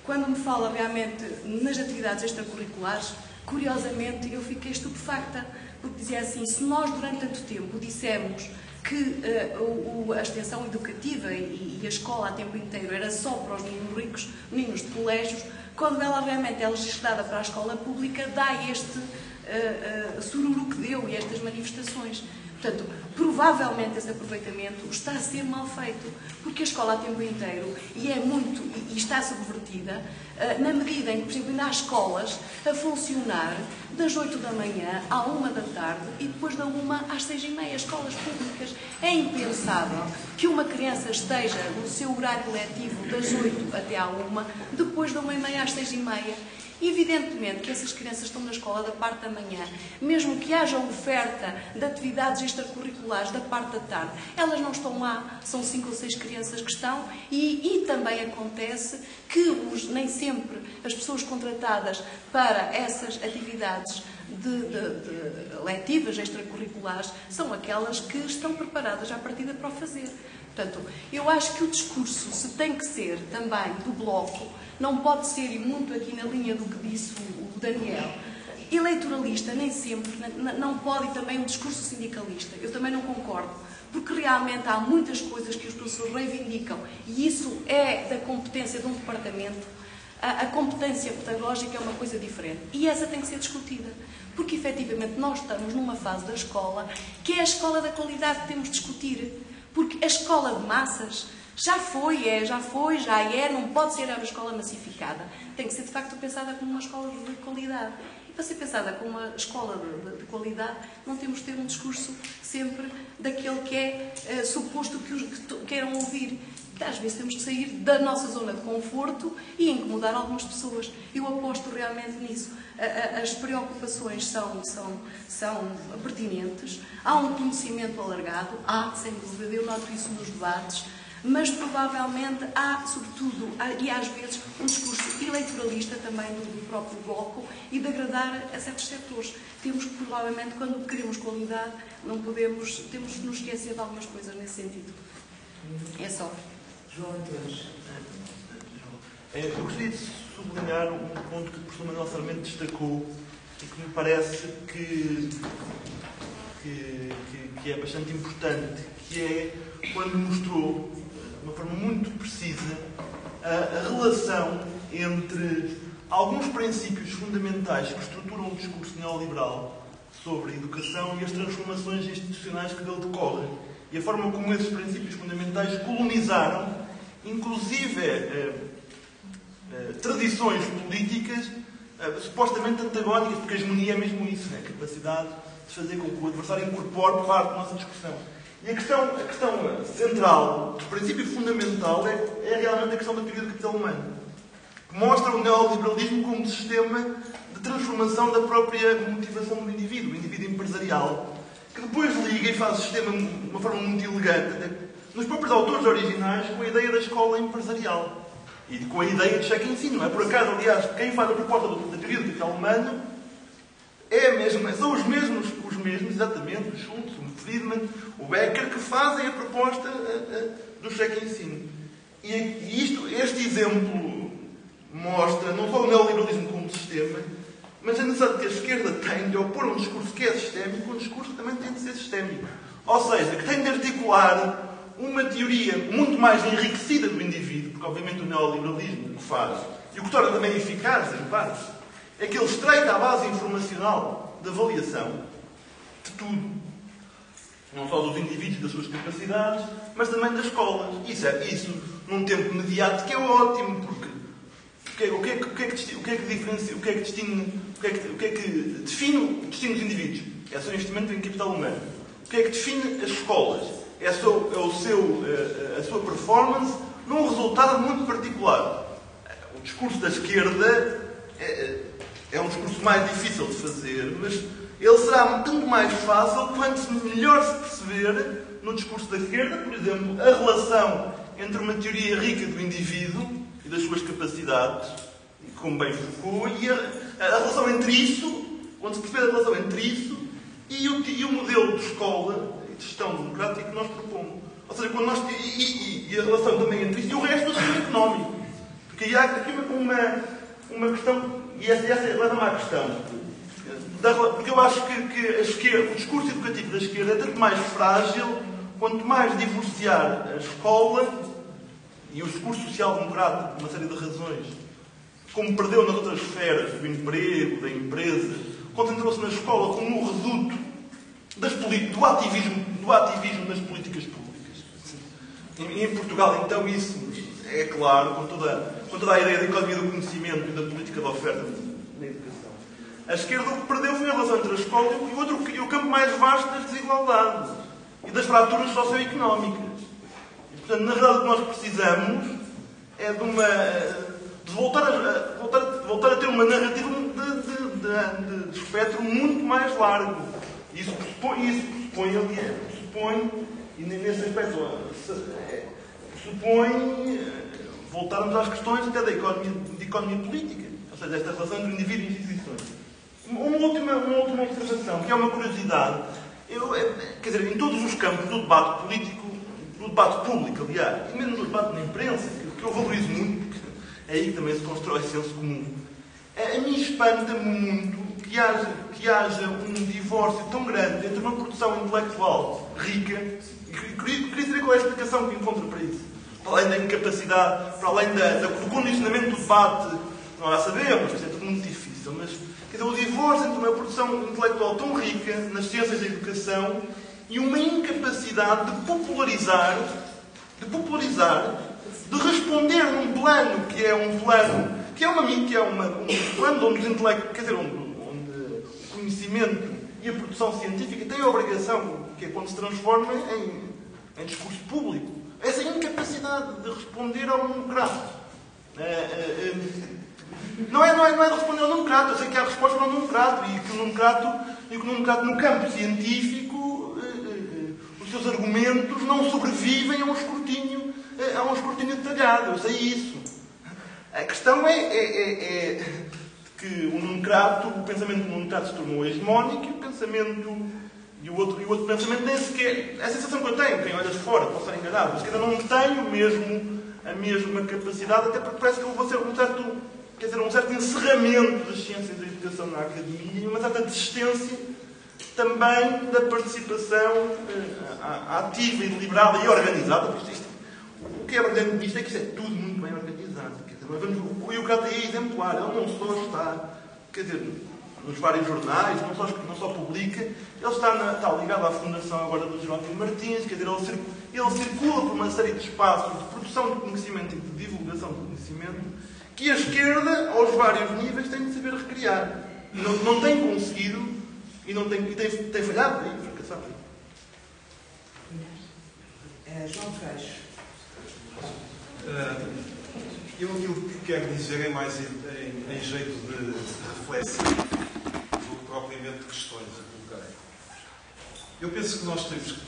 Quando me fala realmente nas atividades extracurriculares, curiosamente eu fiquei estupefacta, porque dizia assim: se nós durante tanto tempo dissemos que a extensão educativa e a escola a tempo inteiro era só para os meninos ricos, meninos de colégios, quando ela realmente é legislada para a escola pública, dá este sururu que deu e estas manifestações. Portanto, provavelmente esse aproveitamento está a ser mal feito, porque a escola a tempo inteiro e está subvertida na medida em que, por exemplo, ainda há escolas a funcionar das 8 da manhã à 1 da tarde e depois da 1 às 6h30, escolas públicas. É impensável que uma criança esteja no seu horário letivo das 8 até à 1, depois da 1h30 às 6h30. Evidentemente que essas crianças estão na escola da parte da manhã, mesmo que haja oferta de atividades extracurriculares da parte da tarde, elas não estão lá, são 5 ou 6 crianças que estão, e também acontece que nem sempre as pessoas contratadas para essas atividades letivas extracurriculares são aquelas que estão preparadas à partida para o fazer. Portanto, eu acho que o discurso, se tem que ser também do Bloco, não pode ser, e muito aqui na linha do que disse o Daniel, eleitoralista, nem sempre, não pode, e também um discurso sindicalista. Eu também não concordo, porque realmente há muitas coisas que os professores reivindicam, e isso é da competência de um departamento. A competência pedagógica é uma coisa diferente, e essa tem que ser discutida, porque efetivamente nós estamos numa fase da escola que é a escola da qualidade que temos de discutir, porque a escola de massas já é, não pode ser uma escola massificada. Tem que ser, de facto, pensada como uma escola de qualidade. E para ser pensada como uma escola de qualidade, não temos de ter um discurso sempre daquele que é suposto que queiram ouvir. Às vezes temos que sair da nossa zona de conforto e incomodar algumas pessoas. Eu aposto realmente nisso. As preocupações são pertinentes. Há um conhecimento alargado, sem dúvida, eu noto isso nos debates, mas provavelmente há, sobretudo, e às vezes, um discurso eleitoralista também do próprio Bloco e de agradar a certos setores. Temos que, provavelmente, quando queremos qualidade, temos que nos esquecer de algumas coisas nesse sentido. É só. João Antunes. Eu gostaria de sublinhar um ponto que o professor Manuel Sarmento destacou e que me parece que é bastante importante, que é quando mostrou, de uma forma muito precisa, a relação entre alguns princípios fundamentais que estruturam o discurso neoliberal sobre a educação e as transformações institucionais que dele decorrem. E a forma como esses princípios fundamentais colonizaram, inclusive, tradições políticas supostamente antagónicas, porque a hegemonia é mesmo isso, a capacidade de fazer com que o adversário incorpore parte da nossa discussão. E a questão central, o princípio fundamental, é realmente a questão da teoria do capital humano, que mostra o neoliberalismo como sistema de transformação da própria motivação do indivíduo, o indivíduo empresarial, que depois liga e faz o sistema de uma forma muito elegante, nos próprios autores originais, com a ideia da escola empresarial e com a ideia de cheque ensino. Não é por acaso, aliás, quem faz a proposta da teoria do capital humano são os mesmos, exatamente, o Schultz, o Friedman, o Becker, que fazem a proposta do cheque ensino. E este exemplo mostra não só o neoliberalismo como sistema, mas a necessidade que a esquerda tem de opor um discurso que é sistémico, um discurso que também tem de ser sistémico. Ou seja, que tem de articular uma teoria muito mais enriquecida do indivíduo, porque obviamente o neoliberalismo o que faz, e o que torna também eficaz, em parte, é que ele estreita a base informacional da avaliação de tudo. Não só dos indivíduos e das suas capacidades, mas também das escolas. Isso num tempo mediático é ótimo, porque o que define os indivíduos? É o seu investimento em capital humano. O que é que define as escolas? É a sua performance num resultado muito particular. O discurso da esquerda é um discurso mais difícil de fazer, mas ele será tanto mais fácil quanto melhor se perceber no discurso da esquerda, por exemplo, a relação entre uma teoria rica do indivíduo e das suas capacidades, como bem Foucault, e a relação entre isso, quando se percebe a relação entre isso e o modelo de escola e de gestão democrática que nós propomos. Ou seja, quando e a relação também entre isso e o resto do sistema económico. Porque aí há aqui uma questão, e essa leva-me à questão. Porque eu acho que a esquerda, o discurso educativo da esquerda é tanto mais frágil quanto mais divorciar a escola e o discurso social-democrático, por uma série de razões, como perdeu nas outras esferas do emprego, da empresa, concentrou-se na escola como um reduto do ativismo nas políticas públicas. E em Portugal, então, isso é claro, com toda a ideia da economia do conhecimento e da política de oferta na educação. A esquerda o que perdeu foi a relação entre a escola e o campo mais vasto das desigualdades e das fraturas socioeconómicas. E, portanto, na realidade, o que nós precisamos é de voltar a ter uma narrativa de espectro muito mais largo. Isso pressupõe, e nesse aspecto, voltarmos às questões até de economia política, ou seja, esta relação entre o indivíduo e instituições. Uma última observação, que é uma curiosidade. Quer dizer, em todos os campos do debate político, do debate público, aliás, e mesmo do debate na imprensa, que eu valorizo muito, porque é aí que também se constrói senso comum. A mim espanta-me muito que haja um divórcio tão grande entre uma produção intelectual rica, e queria saber qual é a explicação que encontro para isso. Para além da incapacidade, para além do condicionamento do debate, não há a saber, mas é tudo muito difícil, mas quer dizer, o divórcio entre uma produção intelectual tão rica nas ciências da educação e uma incapacidade de popularizar, de responder num plano que é um plano onde onde o conhecimento e a produção científica têm a obrigação, que é quando se transforma em discurso público. Essa incapacidade de responder ao democrata. Não é de responder ao democrata. Eu sei que há resposta para o democrata e que o democrata no campo científico, os seus argumentos não sobrevivem a um escrutínio detalhado. Eu sei isso. A questão é que o pensamento do democrata se tornou hegemónico e o outro pensamento nem sequer... É a sensação que eu tenho, quem olha de fora, posso estar enganado, mas que ainda não tenho a mesma capacidade, até porque parece que eu vou ser um certo encerramento das ciências da educação na academia e uma certa desistência também da participação ativa e deliberada e organizada. O que é brilhante nisto é que isto é tudo muito bem organizado. O Eucrate é exemplar, ele não só está... Quer dizer, nos vários jornais, não só publica. Ele está ligado à fundação agora do Jerónimo Martins, quer dizer, ele circula por uma série de espaços de produção de conhecimento e de divulgação de conhecimento que a esquerda, aos vários níveis, tem de saber recriar. Não tem conseguido e tem falhado aí, fracassado aí. João Freixo. Eu aquilo que quero dizer é mais em jeito de reflexão do que propriamente questões a colocar. Eu penso que nós temos que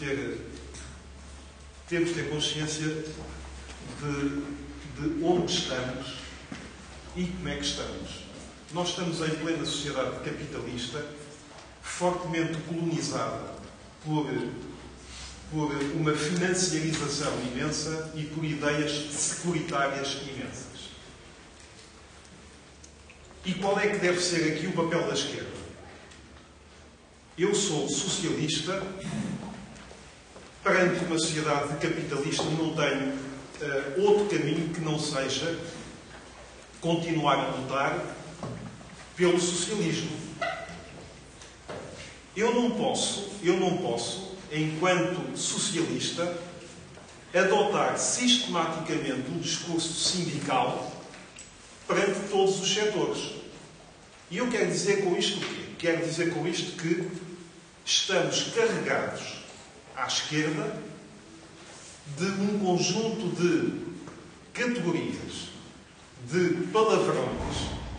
ter consciência de onde estamos e como é que estamos. Nós estamos em plena sociedade capitalista, fortemente colonizada por uma financiarização imensa e por ideias securitárias imensas. E qual é que deve ser aqui o papel da esquerda? Eu sou socialista, perante uma sociedade capitalista não tenho outro caminho que não seja continuar a lutar pelo socialismo. Eu não posso, enquanto socialista, adotar sistematicamente o discurso sindical perante todos os setores. E eu quero dizer com isto o quê? Quero dizer com isto que estamos carregados à esquerda de um conjunto de categorias, de palavrões,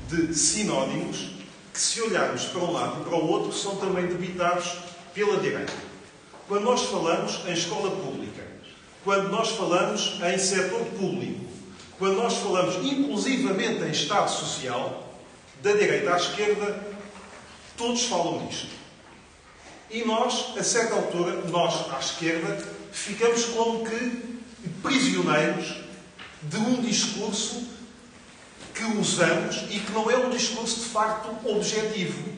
de sinónimos, que se olharmos para um lado e para o outro são também debitados pela direita. Quando nós falamos em escola pública, quando nós falamos em setor público, quando nós falamos inclusivamente em Estado Social, da direita à esquerda, todos falam nisto. E nós, a certa altura, nós à esquerda, ficamos como que prisioneiros de um discurso que usamos e que não é um discurso de facto objetivo.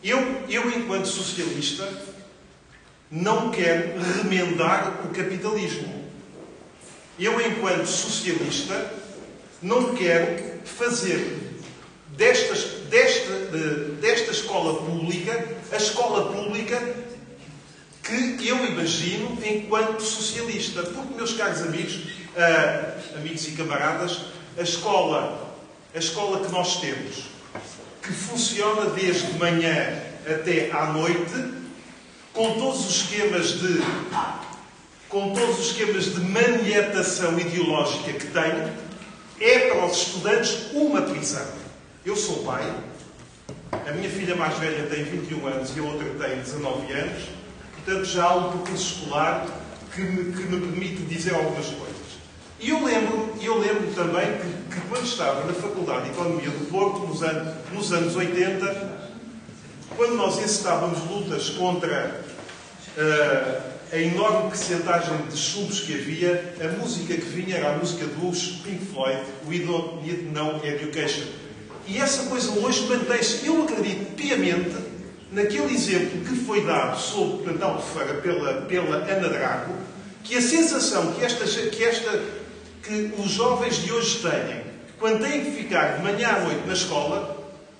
Eu enquanto socialista, não quero remendar o capitalismo. Eu, enquanto socialista, não quero fazer desta escola pública a escola pública que eu imagino enquanto socialista. Porque, meus caros amigos e camaradas, a escola que nós temos, que funciona desde manhã até à noite, com todos os esquemas de maniatação ideológica que tem, é para os estudantes uma prisão. Eu sou pai, a minha filha mais velha tem 21 anos e a outra tem 19 anos, portanto já há um percurso escolar que me permite dizer algumas coisas. E eu lembro também que quando estava na Faculdade de Economia do Porto, nos anos 80, quando nós encetávamos lutas contra a enorme percentagem de chumbos que havia, a música que vinha era a música dos Pink Floyd, We Don't Need No Education. E essa coisa hoje mantém-se. Eu acredito piamente naquele exemplo que foi dado sob Plantal de Feira pela Ana Drago, que a sensação que os jovens de hoje têm, quando têm que ficar de manhã à noite na escola,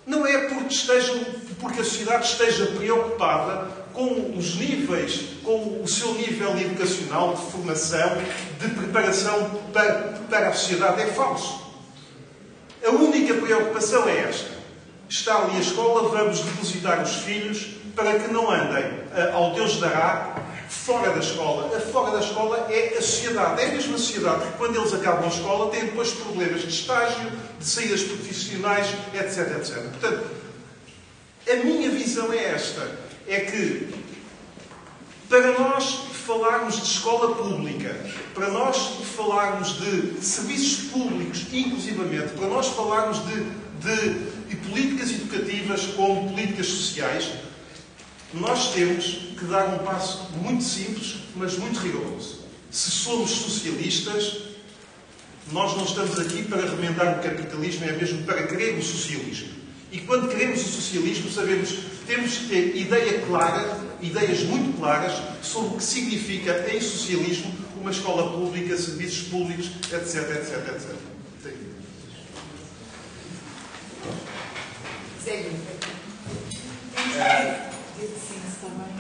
não é porque a sociedade esteja preocupada com os níveis, com o seu nível educacional, de formação, de preparação para a sociedade. É falso. A única preocupação é esta. Está ali a escola, vamos depositar os filhos para que não andem ao Deus dará fora da escola. A fora da escola é a sociedade. É a mesma sociedade que, quando eles acabam a escola, têm depois problemas de estágio, de saídas profissionais, etc, etc. Portanto, a minha visão é esta. É que, para nós falarmos de escola pública, para nós falarmos de serviços públicos, inclusivamente, para nós falarmos de políticas educativas como políticas sociais, nós temos que dar um passo muito simples, mas muito rigoroso. Se somos socialistas, nós não estamos aqui para remendar o capitalismo, é mesmo para querer o socialismo. E quando queremos o socialismo, temos que ter ideias muito claras sobre o que significa em socialismo uma escola pública, serviços públicos, etc, etc, etc.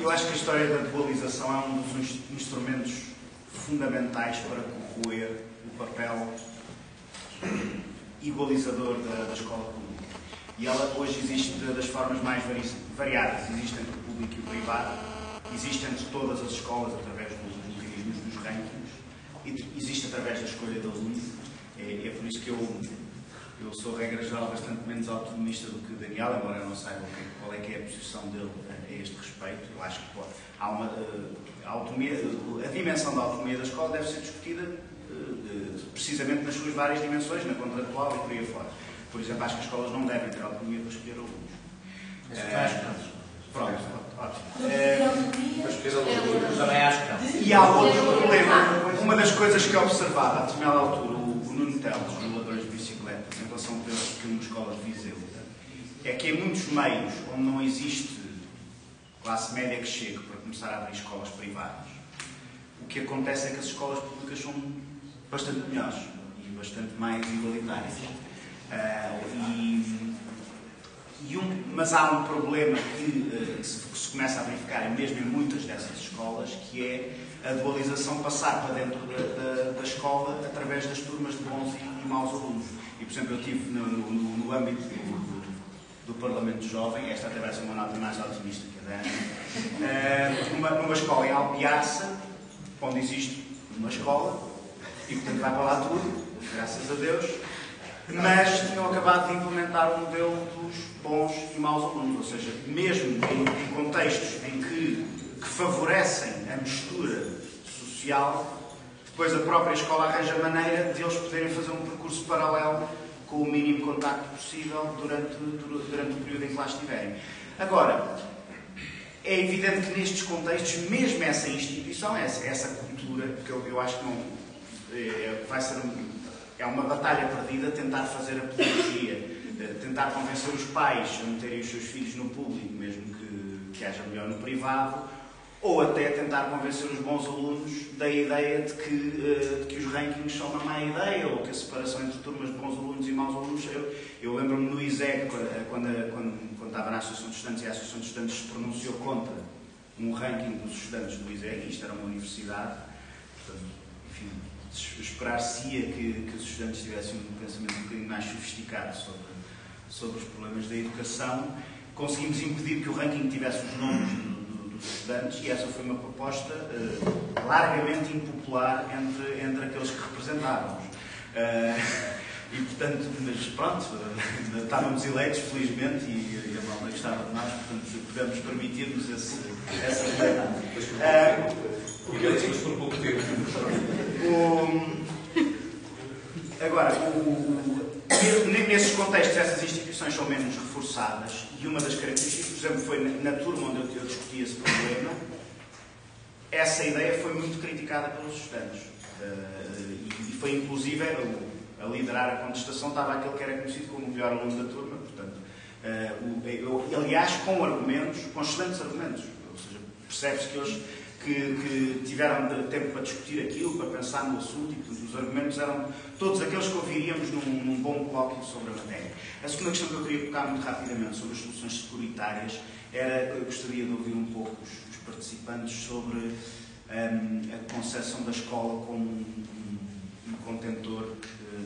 Eu acho que a história da dualização é um dos instrumentos fundamentais para corroer o papel igualizador da escola pública. E ela hoje existe das formas mais variadas. Existe entre o público e o privado, existe entre todas as escolas através dos mecanismos dos rankings, e existe através da escolha de aluno. É por isso que eu sou, regra geral, bastante menos autonomista do que o Daniel, embora eu não saiba qual é que é a posição dele a este respeito. Eu acho que a dimensão da autonomia da escola deve ser discutida precisamente nas suas várias dimensões, na contratual e por aí afora. Por exemplo, acho que as escolas não devem ter autonomia para escolher alunos. Pronto, ótimo. Também acho que não. E há outro problema. Uma das coisas que eu observava a determinada altura, o Nuno Teles, os roladores de bicicletas, em relação a preços que uma escola de Viseu, é que em muitos meios onde não existe classe média que chegue para começar a abrir escolas privadas, o que acontece é que as escolas públicas são bastante melhores e bastante mais igualitárias. Mas há um problema que se começa a verificar, mesmo em muitas dessas escolas, que é a dualização passar para dentro da escola através das turmas de bons e maus alunos. E, por exemplo, eu estive no âmbito do Parlamento Jovem, esta até vai ser uma nota mais otimista que a da Ana, numa escola em Alpiaça, onde existe uma escola, e portanto vai para lá tudo, graças a Deus, mas tinham acabado de implementar o modelo dos bons e maus alunos, ou seja, mesmo em contextos em que favorecem a mistura social, depois a própria escola arranja maneira de eles poderem fazer um percurso paralelo com o mínimo contacto possível durante o período em que lá estiverem. Agora, é evidente que nestes contextos, mesmo essa instituição, essa cultura, que eu acho que não vai ser uma batalha perdida, tentar fazer a pedagogia, tentar convencer os pais a meterem os seus filhos no público, mesmo que haja melhor no privado, ou até tentar convencer os bons alunos da ideia de que os rankings são uma má ideia, ou que a separação entre turmas de bons alunos e maus alunos. Eu lembro-me no ISEG, quando estava na Associação de Estudantes, e a Associação de Estudantes se pronunciou contra um ranking dos estudantes do ISEG, e isto era uma universidade, portanto, enfim, esperar-se-ia que os estudantes tivessem um pensamento um bocadinho mais sofisticado sobre os problemas da educação. Conseguimos impedir que o ranking tivesse os nomes dos estudantes, e essa foi uma proposta largamente impopular entre aqueles que representávamos. E portanto, mas pronto, estávamos eleitos, felizmente, e a malta gostava de nós, portanto, podemos permitir-nos essa liberdade. Eleitos por pouco tempo. Agora, nesses contextos, essas instituições são menos reforçadas, e uma das características, por exemplo, foi na turma onde eu discuti esse problema, essa ideia foi muito criticada pelos estudantes. E foi inclusive a liderar a contestação, estava aquele que era conhecido como o melhor aluno da turma, portanto, aliás, com excelentes argumentos, ou seja, percebe-se que eles que tiveram tempo para discutir aquilo, para pensar no assunto, e portanto, os argumentos eram todos aqueles que ouviríamos num bom colóquio sobre a matéria. A segunda questão que eu queria tocar muito rapidamente sobre as soluções securitárias era, eu gostaria de ouvir um pouco os participantes sobre a concepção da escola como um contentor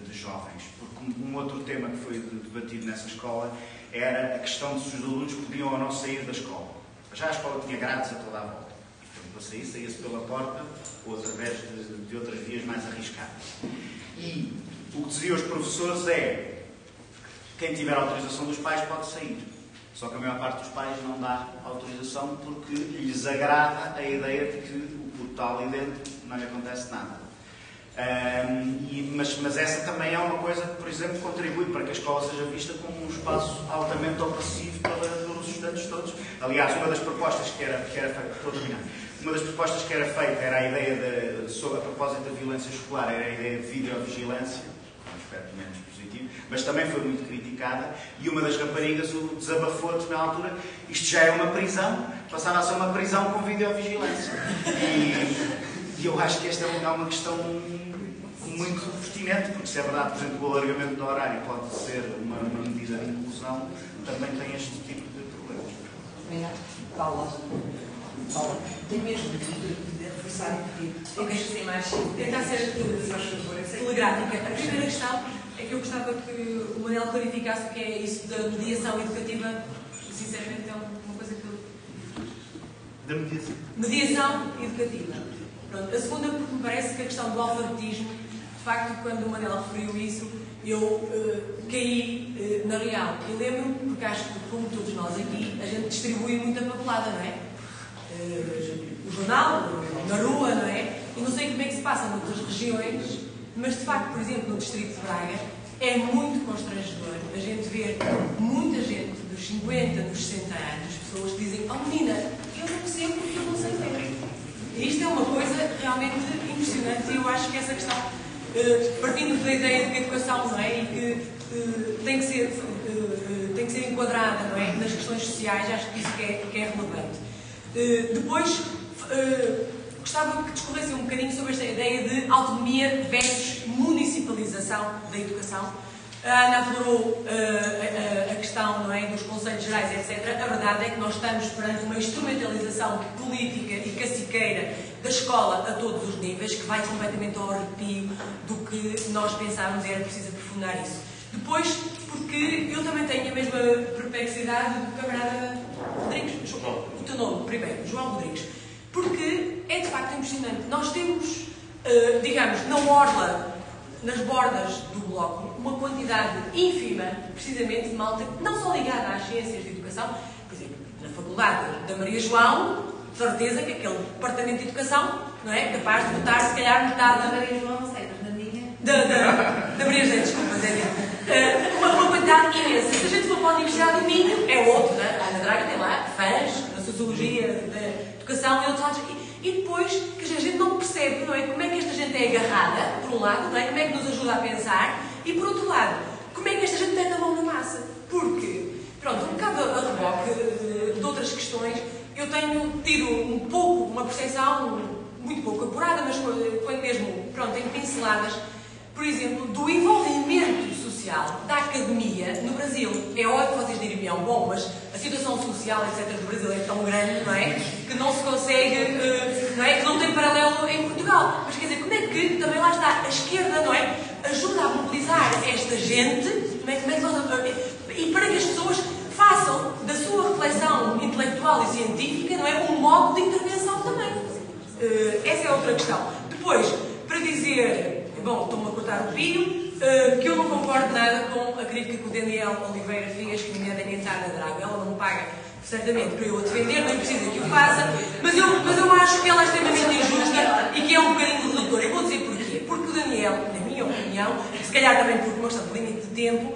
de jovens. Porque um outro tema que foi debatido nessa escola era a questão de se os alunos podiam ou não sair da escola. Já a escola tinha grades a toda a volta. Para sair, saía-se pela porta ou através de outras vias mais arriscadas. E o que diziam os professores é: quem tiver autorização dos pais pode sair. Só que a maior parte dos pais não dá autorização porque lhes agrada a ideia de que por tal ali dentro não lhe acontece nada. Mas essa também é uma coisa que, por exemplo, contribui para que a escola seja vista como um espaço altamente opressivo pelos estudantes todos. Aliás, uma das propostas que era feita, uma das propostas que era feita era a ideia sobre a propósito da violência escolar, era a ideia de videovigilância, um aspecto menos positivo, mas também foi muito criticada, e uma das raparigas o desabafou na altura: isto já é uma prisão, passava a ser uma prisão com videovigilância. E eu acho que esta é uma questão muito pertinente. inquieto, porque se é verdade, por exemplo, o alargamento do horário pode ser uma medida de inclusão, também tem este tipo de problemas. Obrigada. Paula, tem mesmo de reforçar um pedido. Tentar ser telegráfica. A primeira questão é que eu gostava que o Manel clarificasse o que é isso da mediação educativa. Sinceramente, é uma coisa que eu... Da mediação. Mediação educativa. Pronto. A segunda, porque me parece que a questão do alfabetismo, de facto, quando o Manel referiu isso, eu caí na real. E lembro-me, porque acho que, como todos nós aqui, a gente distribui muita papelada, não é? O jornal, na rua, não é? E não sei como é que se passa noutras regiões, mas de facto, por exemplo, no distrito de Braga, é muito constrangedor a gente ver muita gente dos 50, dos 60 anos, pessoas que dizem: oh menina, eu não percebo porque eu não sei ler. E isto é uma coisa realmente impressionante, e eu acho que essa questão, partindo da ideia de que a educação, não é? E que tem que ser enquadrada, não é? Nas questões sociais, acho que isso que é relevante. Depois, gostava que discorressem um bocadinho sobre esta ideia de autonomia versus municipalização da educação. A Ana aflorou a questão, não é, dos conselhos gerais, etc. A verdade é que nós estamos perante uma instrumentalização política e caciqueira da escola a todos os níveis, que vai completamente ao arrepio do que nós pensávamos e era preciso aprofundar isso. Depois, porque eu também tenho a mesma perplexidade do camarada Rodrigues, o teu nome primeiro, João Rodrigues, porque é de facto impressionante. Nós temos, digamos, na orla, nas bordas do bloco, uma quantidade ínfima, precisamente, de malta, não só ligada às ciências de educação, por exemplo, na faculdade da Maria João, de certeza que aquele departamento de educação, não é, capaz de votar, se calhar, metade da Maria João, não sei, mas na minha... Da Maria José, desculpa, uma quantidade imensa. Se a gente for para a Universidade do Minho, é outro, não é? A Ana Draga tem lá fãs da sociologia, da educação e outros lados. E depois, que a gente não percebe, não é? Como é que esta gente é agarrada, por um lado, não é? Como é que nos ajuda a pensar, e por outro lado, como é que esta gente mete a mão na massa? Porque, pronto, um bocado a reboque de outras questões, eu tenho tido um pouco, uma percepção muito pouco apurada, mas foi mesmo, pronto, em pinceladas, por exemplo, do envolvimento social da academia no Brasil. É óbvio que vocês diriam, bom, mas a situação social, etc., do Brasil é tão grande, não é? Que não se consegue, não é? Que não tem paralelo em Portugal. Mas quer dizer, como é que também lá está a esquerda, não é? Ajuda a mobilizar esta gente, não é? Como é que nós, e para que as pessoas façam da sua reflexão intelectual e científica, não é? Um modo de intervenção também. Essa é outra questão. Depois, para dizer, bom, estou-me a cortar o pio, que eu não concordo nada com a crítica que o Daniel Oliveira fez, que nomeadamente a Ana Draga. Ela não me paga, certamente, para eu a defender, nem precisa que o faça, mas eu acho que ela é extremamente injusta e que é um bocadinho redutora. Eu vou dizer porquê. Porque o Daniel, na minha opinião, se calhar também por uma questão de limite de tempo,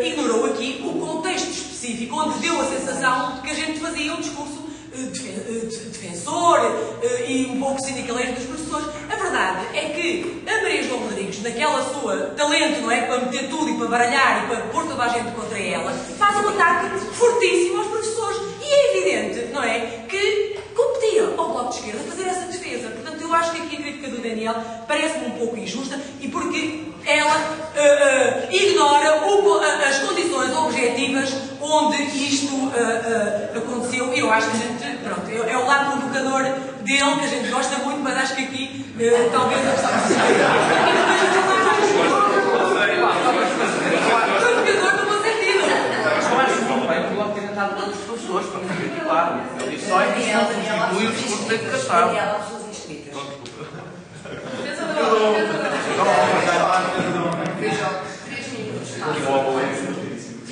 ignorou aqui o contexto específico, onde deu a sensação de que a gente fazia um discurso defensor e um pouco sindicaleiro dos professores. A verdade é que a Maria João Rodrigues, naquela sua talento, não é, para meter tudo e para baralhar e para pôr toda a gente contra ela, faz um ataque fortíssimo aos professores. E é evidente, não é, que competia ao Bloco de Esquerda fazer essa defesa. Portanto, eu acho que aqui a crítica do Daniel parece-me um pouco injusta e porque ela ignora as condições objetivas onde isto aconteceu. E eu acho que a gente, pronto, é o lado provocador dele, que a gente gosta muito, mas acho que aqui talvez não está provocador no bom sentido. Eu acho muito bem que o Bloco tenha tentado todos os professores, para me ficar claro. Ele disse só que não substitui o discurso da educação. Queria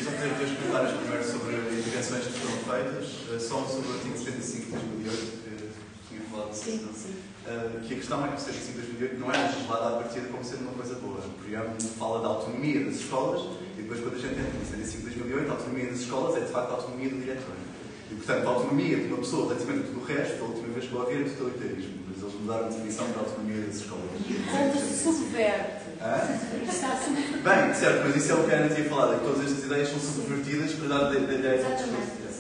fazer dois comentários primeiro sobre intervenções que foram feitas, só sobre o artigo 75 de 2008, que tinha falado que a questão é que o 75 de 2008 não é legislada à partida como sendo uma coisa boa. O preâmbulo fala da autonomia das escolas e depois, quando a gente entra no 75 de 2008, a autonomia das escolas é de facto a autonomia do diretor. E, portanto, a autonomia de uma pessoa relativamente a tudo o resto, a última vez que eu ouvi era totalitarismo, mas eles mudaram a definição da autonomia das escolas. Como subverte. Bem, certo, mas isso é o que a Ana tinha falado, é que todas estas ideias são subvertidas para dar ideias ao discurso.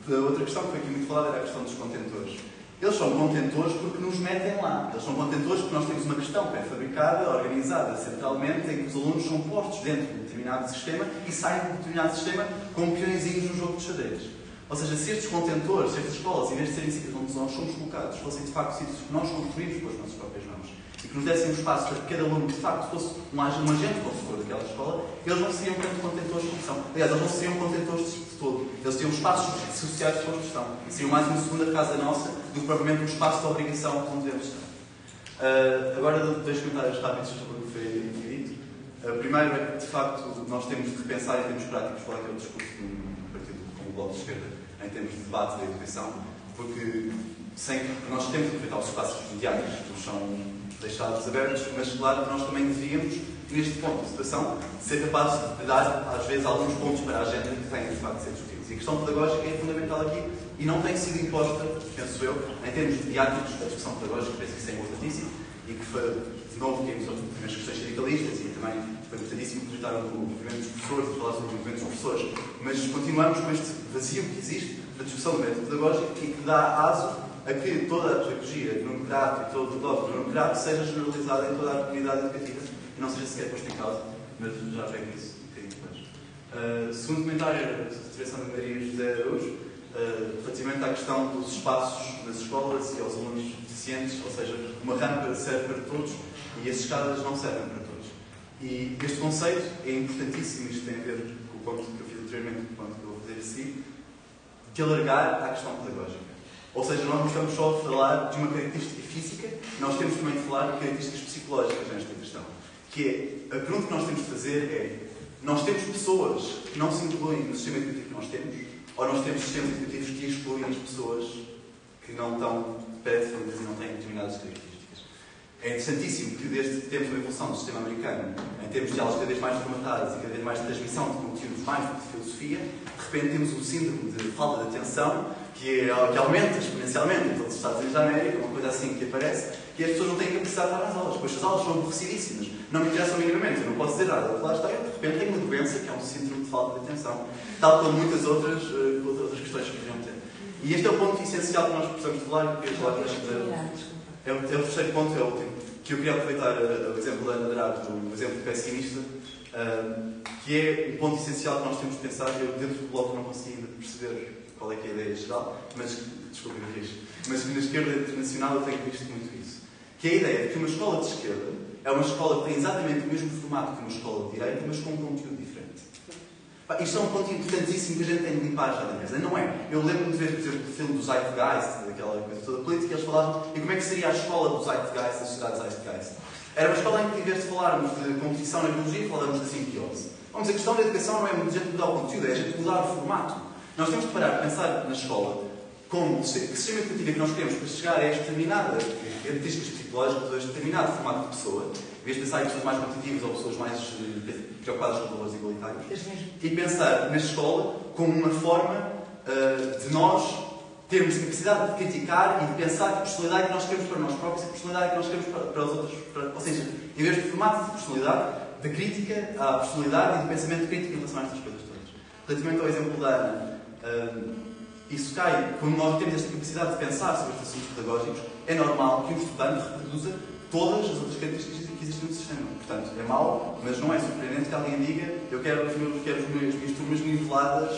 A outra questão que foi aqui muito falada era a questão dos contentores. Eles são contentores porque nos metem lá. Eles são contentores porque nós temos uma questão pré-fabricada, organizada centralmente, em que os alunos são postos dentro de um determinado sistema e saem de um determinado sistema como peõezinhos no jogo de xadrez. Ou seja, se estes contentores, se estas escolas, em vez de serem sítios onde nós somos colocados, fossem de facto sítios que nós construímos com as nossas próprias mãos e que nos dessem um espaço para que cada aluno de facto fosse um agente consultor daquela escola, eles não seriam tanto contentores como são. Aliás, eles não seriam contentores de todo. Eles teriam espaços sociais de construção. E seriam mais uma segunda casa nossa do que propriamente um espaço de obrigação que não devemos estar. Agora, dois comentários rápidos sobre o que foi dito. Primeiro é que, de facto, nós temos de repensar em termos práticos qual é que é o discurso do partido como o Bloco de Esquerda em termos de debate da educação, porque nós temos de aproveitar os espaços mediáticos que nos são deixados abertos, mas claro que nós também devíamos, neste ponto de situação, ser capazes de dar, às vezes, alguns pontos para a agenda que têm, de facto, de ser discutidos. E a questão pedagógica é fundamental aqui e não tem sido imposta, penso eu, em termos mediáticos, a discussão pedagógica, penso que isso é importantíssimo e que, de novo, temos as questões sindicalistas e também foi importantíssimo que projetaram o movimento dos professores, falar sobre o movimento dos professores, mas continuamos com este vazio que existe na discussão do método pedagógico e que dá aso a que toda a pedagogia do numerato e todo o dogma do numerato seja generalizada em toda a comunidade educativa e não seja sequer posto em causa, mas já pego isso um bocadinho depois. Segundo comentário, a intervenção da Maria José Araújo, relativamente à questão dos espaços nas escolas e aos alunos deficientes, ou seja, uma rampa serve para todos e as escadas não servem para todos. E este conceito é importantíssimo, isto tem a ver com o ponto que eu fiz anteriormente, com o ponto que eu vou fazer a seguir, de alargar à questão pedagógica. Ou seja, nós não estamos só a falar de uma característica física, nós temos também de falar de características psicológicas nesta questão. Que é, a pergunta que nós temos de fazer é, nós temos pessoas que não se incluem no sistema educativo que nós temos, ou nós temos sistemas educativos que excluem as pessoas que não estão pré-definidas e não têm determinadas características. É interessantíssimo que desde que temos uma evolução do sistema americano, em termos de aulas cada vez mais formatadas e cada vez mais de transmissão de conteúdos mais do que de filosofia, de repente temos o síndrome de falta de atenção, que aumenta exponencialmente em todos os Estados Unidos da América, uma coisa assim que aparece, que as pessoas não têm capacidade de estar nas aulas, pois as aulas são aborrecidíssimas, não me interessam minimamente, eu não posso dizer nada. Lá está, eu de repente tenho uma doença que é um síndrome de falta de atenção, tal como muitas outras questões que poderiam ter. E este é o ponto essencial que nós precisamos de falar, porque é o terceiro ponto, é o último, que eu queria aproveitar o exemplo da Ana Drago, o exemplo pessimista, que é um ponto essencial que nós temos de pensar. Eu dentro do bloco não consegui ainda perceber qual é que é a ideia geral, mas, desculpe, mas na esquerda internacional eu tenho visto muito isso. Que é a ideia de que uma escola de esquerda é uma escola que tem exatamente o mesmo formato que uma escola de direita, mas com um conteúdo diferente. Isto é um ponto importantíssimo que a gente tem de limpar já da mesa. Não é? Eu lembro-me de ver, por exemplo, o filme do Zeitgeist, daquela coisa toda política, e eles falavam, e como é que seria a escola do Zeitgeist, da sociedade Zeitgeist? Era uma escola em que, em vez de falarmos de competição na biologia, falamos de simbiose. Vamos dizer, a questão da educação não é muito a gente mudar o conteúdo, é a gente mudar o formato. Nós temos de parar de pensar na escola como que sistema educativo é que nós queremos para chegar a esta determinada características psicológicas, a este determinado formato de pessoa, em vez de pensar em pessoas mais competitivas ou pessoas mais preocupadas com valores igualitários, e pensar na escola como uma forma de nós termos a capacidade de criticar e de pensar que personalidade que nós queremos para nós próprios e personalidade que nós queremos para os outros. Ou seja, em vez de formato de personalidade, da crítica à personalidade e do pensamento crítico em relação a estas coisas todas. Relativamente ao exemplo da Ana, isso cai, quando nós temos esta capacidade de pensar sobre estes assuntos pedagógicos, é normal que um estudante reproduza todas as outras características que existem no sistema. Portanto, é mau, mas não é surpreendente que alguém diga eu quero as minhas turmas niveladas.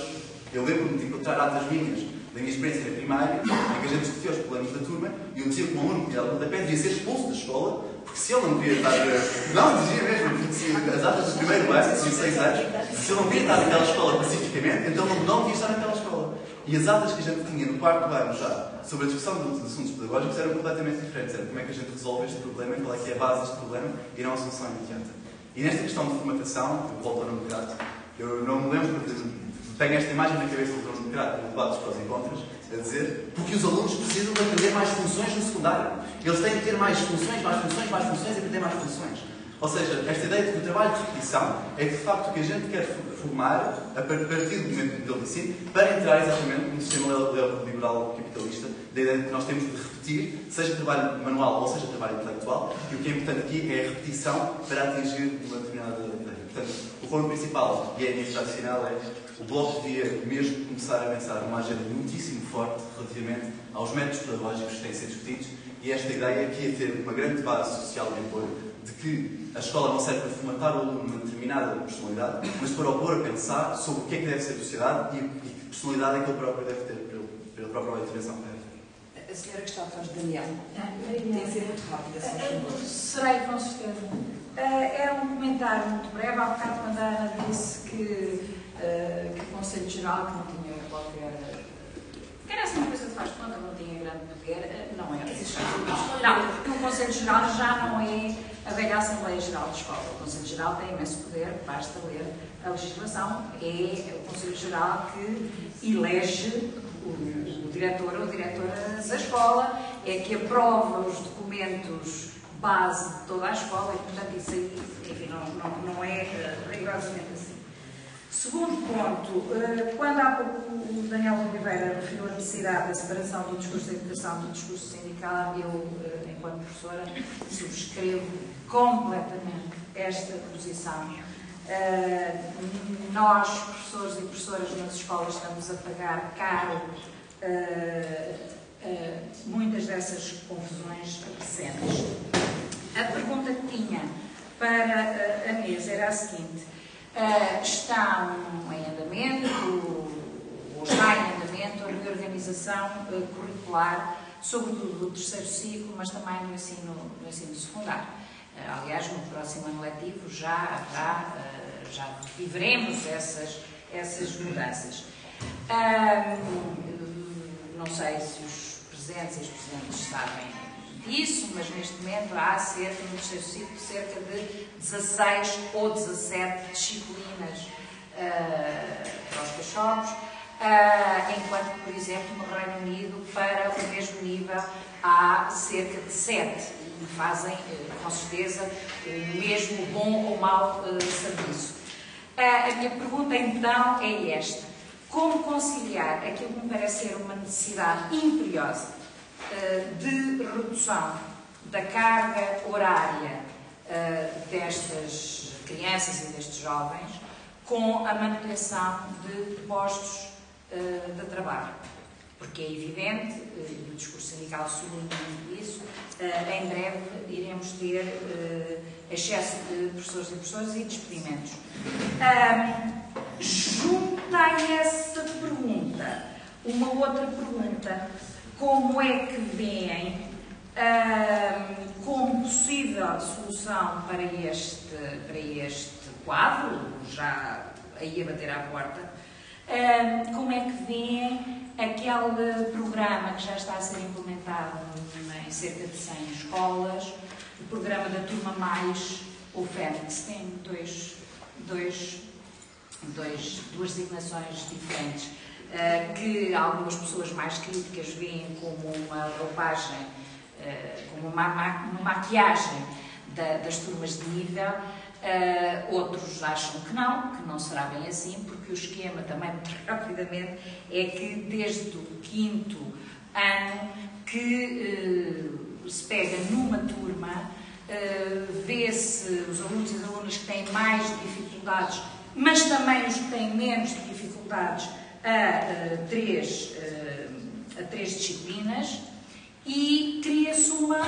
Eu lembro-me de encontrar atas minhas da minha experiência na primária, em que a gente discutiu os problemas da turma, e eu dizia que um aluno que era pontapé devia ser expulso da escola, porque se ele não queria estar... Não, dizia mesmo, porque se as atas do primeiro ano, de 6 anos, se ele não queria estar naquela escola pacificamente, então não devia estar naquela escola. E as atas que a gente tinha no quarto ano já, sobre a discussão dos assuntos pedagógicos, eram completamente diferentes. Era como é que a gente resolve este problema, qual é que é a base deste problema, e não a solução imediata. E nesta questão de formatação, eu volto ao Democrata, eu não me lembro de... Tenho esta imagem na cabeça do Democrata, no debate dos prós e contras, a dizer porque os alunos precisam de aprender mais funções no secundário. Eles têm que ter mais funções e aprender mais funções. Ou seja, esta ideia de que o trabalho de repetição é de facto o que a gente quer formar a partir do momento do ensino para entrar exatamente no sistema liberal capitalista, da ideia de que nós temos de repetir, seja trabalho manual ou seja trabalho intelectual, e o que é importante aqui é a repetição para atingir uma determinada ideia. Portanto, o ponto principal, e é a minha frase final, é o Bloco devia mesmo começar a pensar numa agenda muitíssimo forte relativamente aos métodos pedagógicos que têm sido discutidos, e esta ideia que ia ter uma grande base social de apoio, de que a escola não serve para formatar o aluno numa determinada personalidade, mas para o pôr a pensar sobre o que é que deve ser a sociedade e que personalidade é que ele próprio deve ter pela própria intervenção. A senhora que está atrás de Daniel, tem que ser muito rápida, se não for. Serei, com certeza. Era um comentário muito breve. Há bocado, quando a Ana disse que o Conselho Geral que não tinha qualquer... que era assim uma coisa de faz conta, não tinha grande poder, não é. Não, porque o Conselho Geral já não é a velha Assembleia Geral de Escola. O Conselho Geral tem imenso poder, basta ler a legislação. É o Conselho Geral que elege o diretor ou a diretora da escola, é que aprova os documentos base de toda a escola e, portanto, isso aí, enfim, não é rigorosamente assim. Segundo ponto, quando há pouco o Daniel Oliveira referiu a necessidade da separação do discurso da educação do discurso sindical, eu, enquanto professora, subscrevo completamente esta posição. Nós, professores e professoras nas escolas, estamos a pagar caro muitas dessas confusões recentes. A pergunta que tinha para a mesa era a seguinte: está em andamento, ou está em andamento, a reorganização curricular, sobretudo do terceiro ciclo, mas também no ensino secundário. Aliás, no próximo ano letivo já viveremos essas mudanças. Não sei se os presentes e as presentes sabem disso, mas neste momento há no terceiro ciclo cerca de 16 ou 17 disciplinas para os cachorros, enquanto que, por exemplo, no Reino Unido, para o mesmo nível, há cerca de 7 e fazem, com certeza, o mesmo bom ou mau serviço. A minha pergunta, então, é esta: como conciliar aquilo que me parece ser uma necessidade imperiosa de redução da carga horária destas crianças e destes jovens com a manutenção de postos de trabalho? Porque é evidente, e o discurso sindical sublinha muito isso, em breve iremos ter excesso de professores e professoras e despedimentos. Junta a essa pergunta uma outra pergunta: como é que veem como possível solução para este quadro, já aí a bater à porta, como é que veem aquele programa que já está a ser implementado em cerca de 100 escolas, o programa da Turma Mais, o Fênix? Tem duas designações diferentes, que algumas pessoas mais críticas veem como uma roupagem, como uma maquiagem das turmas de nível. Outros acham que não será bem assim, porque o esquema, também muito rapidamente, é que desde o 5º ano que se pega numa turma, vê-se os alunos e as alunas que têm mais dificuldades, mas também os que têm menos dificuldades a três disciplinas, e cria-se uma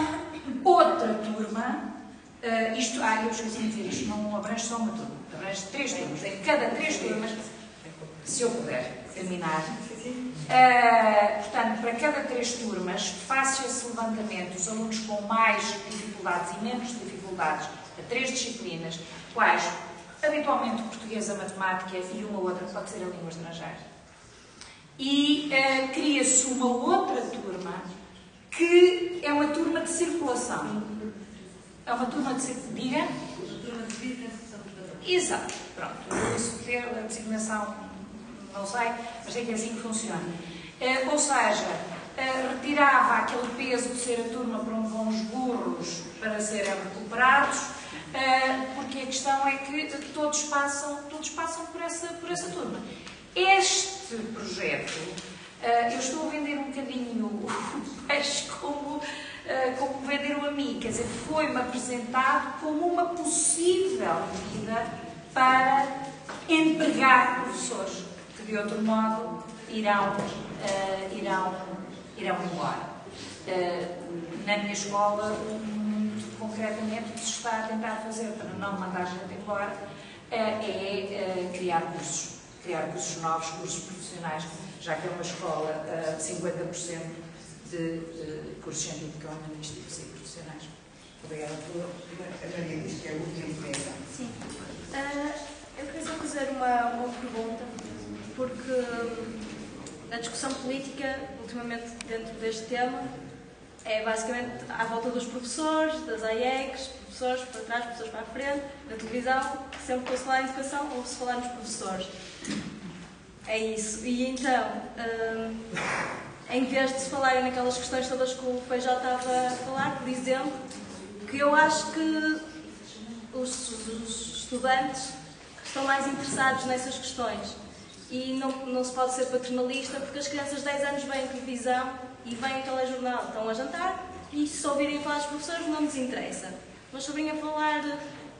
outra turma. Eu esqueci de dizer isto, não abrange só uma turma, abrange 3 turmas. Em cada 3 turmas, se eu puder terminar, portanto, para cada 3 turmas, faço esse levantamento, os alunos com mais dificuldades e menos dificuldades a 3 disciplinas, quais habitualmente o português, a matemática e uma outra que pode ser a língua estrangeira. E cria-se uma outra turma que é uma turma de circulação. É uma turma de circulação. Diga? Turma de designação. Exato. Pronto. Isso ter a designação, não sei, mas é que é assim que funciona. Ou seja, retirava aquele peso de ser a turma para onde vão os burros para serem recuperados, todos passam por essa turma. Este projeto, eu estou a vender um bocadinho o peixe como venderam a mim, quer dizer, foi-me apresentado como uma possível medida para empregar professores, que de outro modo irão embora. Na minha escola, muito concretamente, o que se está a tentar fazer para não mandar gente embora é criar cursos novos, cursos profissionais, já que é uma escola 50% de cursos científico-humanísticos e profissionais. Obrigada. A Maria diz que é a última intervenção. Sim. Eu queria só fazer uma pergunta, porque a discussão política, ultimamente, dentro deste tema, é basicamente à volta dos professores, das AIECs, professores para trás, professores para a frente, na televisão, sempre que eu se falar em educação, ouve-se falar nos professores. É isso. E então, em vez de se falarem naquelas questões todas que o Feijó estava a falar, por exemplo, que eu acho que os estudantes estão mais interessados nessas questões. E não se pode ser paternalista, porque as crianças de 10 anos veem televisão e veem o telejornal, estão a jantar, e se ouvirem falar dos professores não lhes interessa. Mas se ouvirem a falar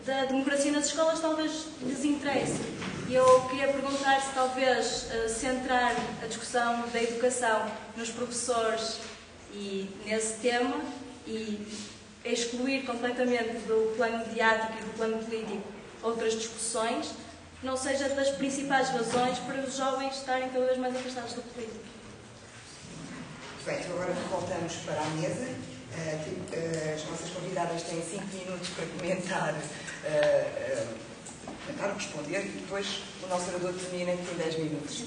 da democracia nas escolas, talvez lhes interesse. E eu queria perguntar se talvez centrar a discussão da educação nos professores e nesse tema, e excluir completamente do plano mediático e do plano político outras discussões, não seja das principais razões para os jovens estarem cada vez mais afastados da política. Perfeito, agora voltamos para a mesa. As nossas convidadas têm 5 minutos para comentar ou responder, e depois o nosso orador termina em 10 minutos.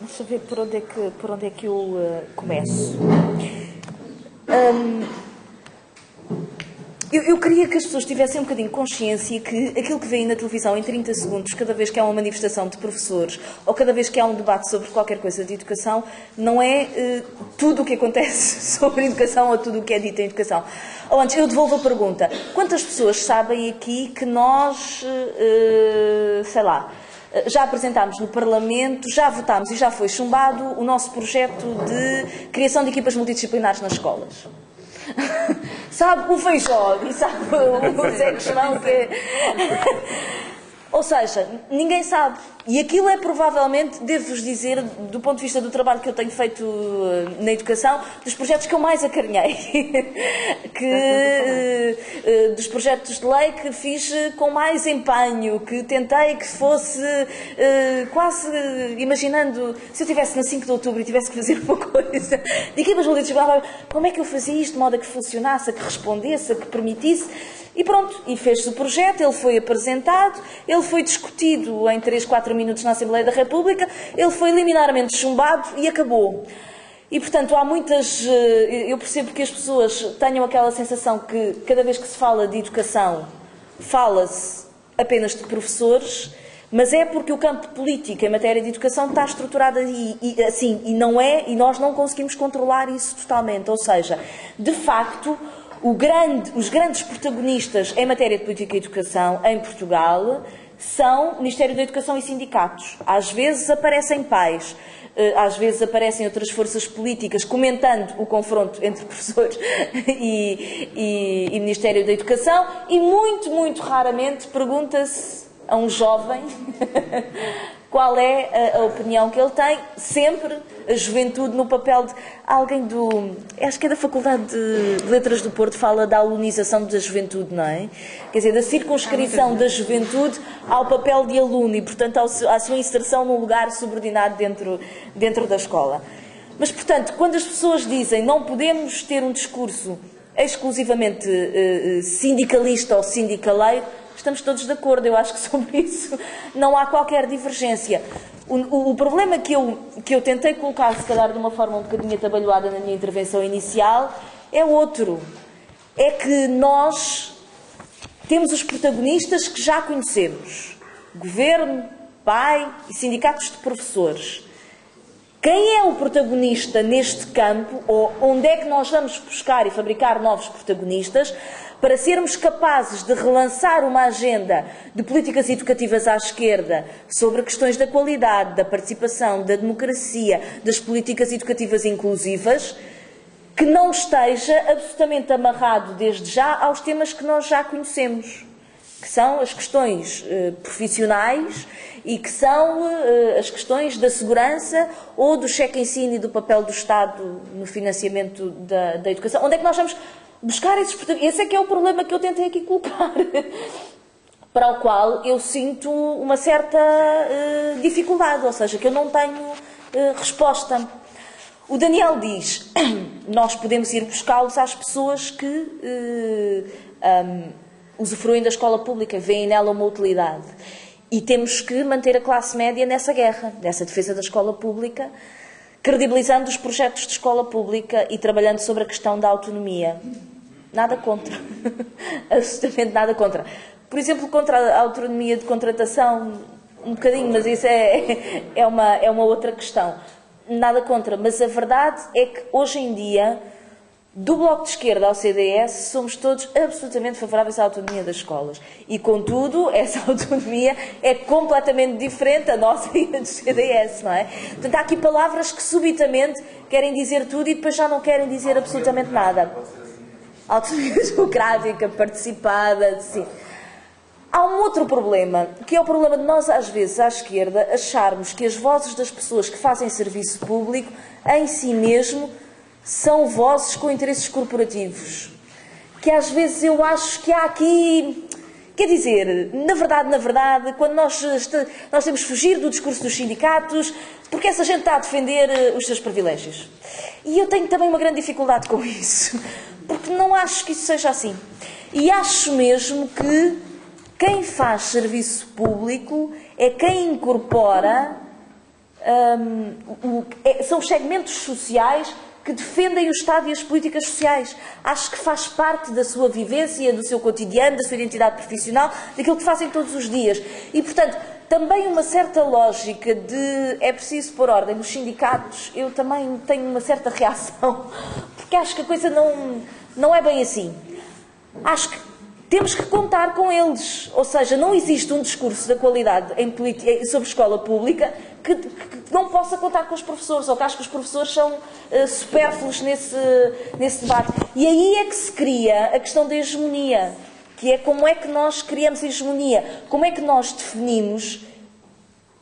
Deixa eu ver por onde é que eu começo. Eu queria que as pessoas tivessem um bocadinho consciência que aquilo que vêem na televisão em 30 segundos, cada vez que há uma manifestação de professores ou cada vez que há um debate sobre qualquer coisa de educação, não é tudo o que acontece sobre educação ou tudo o que é dito em educação. Ou antes, eu devolvo a pergunta. Quantas pessoas sabem aqui que nós, já apresentámos no Parlamento, já votámos e já foi chumbado o nosso projeto de criação de equipas multidisciplinares nas escolas? Sabe o Feijó e sabe o Zé Cristóvão que... Ou seja, ninguém sabe. E aquilo é provavelmente, devo-vos dizer, do ponto de vista do trabalho que eu tenho feito na educação, dos projetos que eu mais acarinhei. Dos projetos de lei que fiz com mais empenho, que tentei que fosse quase imaginando, se eu estivesse na 5 de outubro e tivesse que fazer uma coisa, de equipas multidisciplinares, como é que eu fazia isto de modo a que funcionasse, a que respondesse, a que permitisse. E pronto, e fez-se o projeto, ele foi apresentado, ele foi discutido em 3, 4 minutos na Assembleia da República, ele foi liminarmente chumbado e acabou. E, portanto, há muitas... Eu percebo que as pessoas tenham aquela sensação que cada vez que se fala de educação, fala-se apenas de professores, mas é porque o campo político em matéria de educação está estruturado assim, e não é, e nós não conseguimos controlar isso totalmente. Ou seja, de facto... Os grandes protagonistas em matéria de política e educação em Portugal são o Ministério da Educação e sindicatos. Às vezes aparecem pais, às vezes aparecem outras forças políticas comentando o confronto entre professores e Ministério da Educação, e muito, muito raramente pergunta-se a um jovem qual é a opinião que ele tem, sempre a juventude no papel de alguém acho que é da Faculdade de Letras do Porto, fala da alunização da juventude, não é? Quer dizer, da circunscrição da juventude ao papel de aluno e, portanto, à sua inserção num lugar subordinado dentro da escola. Mas, portanto, quando as pessoas dizem não podemos ter um discurso exclusivamente sindicalista ou sindicaleiro, estamos todos de acordo. Eu acho que sobre isso não há qualquer divergência. O problema que eu tentei colocar, se calhar de uma forma um bocadinho atabalhoada na minha intervenção inicial, é outro. É que nós temos os protagonistas que já conhecemos. Governo, pai e sindicatos de professores. Quem é o protagonista neste campo, ou onde é que nós vamos buscar e fabricar novos protagonistas para sermos capazes de relançar uma agenda de políticas educativas à esquerda sobre questões da qualidade, da participação, da democracia, das políticas educativas inclusivas, que não esteja absolutamente amarrado desde já aos temas que nós já conhecemos, que são as questões profissionais e que são as questões da segurança ou do cheque-ensino e do papel do Estado no financiamento da educação. Onde é que nós vamos buscar esses protagonistas? Esse é que é o problema que eu tentei aqui colocar, para o qual eu sinto uma certa dificuldade, ou seja, que eu não tenho resposta. O Daniel diz, nós podemos ir buscá-los às pessoas que usufruem da escola pública, veem nela uma utilidade. E temos que manter a classe média nessa guerra, nessa defesa da escola pública, credibilizando os projetos de escola pública e trabalhando sobre a questão da autonomia. Nada contra. Absolutamente nada contra. Por exemplo, contra a autonomia de contratação, um bocadinho, mas isso é uma outra questão. Nada contra, mas a verdade é que hoje em dia, do Bloco de Esquerda ao CDS, somos todos absolutamente favoráveis à autonomia das escolas. E, contudo, essa autonomia é completamente diferente da nossa e da do CDS, não é? Portanto, há aqui palavras que subitamente querem dizer tudo e depois já não querem dizer absolutamente nada. Autonomia democrática, participada, sim. Há um outro problema, que é o problema de nós, às vezes, à esquerda, acharmos que as vozes das pessoas que fazem serviço público, em si mesmo, são vozes com interesses corporativos. Que às vezes eu acho que há aqui... Quer dizer, na verdade, quando nós temos que fugir do discurso dos sindicatos, porque essa gente está a defender os seus privilégios. E eu tenho também uma grande dificuldade com isso, porque não acho que isso seja assim. E acho mesmo que quem faz serviço público é quem incorpora, são os segmentos sociais que defendem o Estado e as políticas sociais. Acho que faz parte da sua vivência, do seu cotidiano, da sua identidade profissional, daquilo que fazem todos os dias. E, portanto, também uma certa lógica de é preciso pôr ordem nos sindicatos, eu também tenho uma certa reação, porque acho que a coisa não é bem assim. Acho que temos que contar com eles. Ou seja, não existe um discurso da qualidade sobre escola pública que não possa contar com os professores, ou que acho que os professores são supérfluos nesse debate. E aí é que se cria a questão da hegemonia, que é como é que nós criamos a hegemonia, como é que nós definimos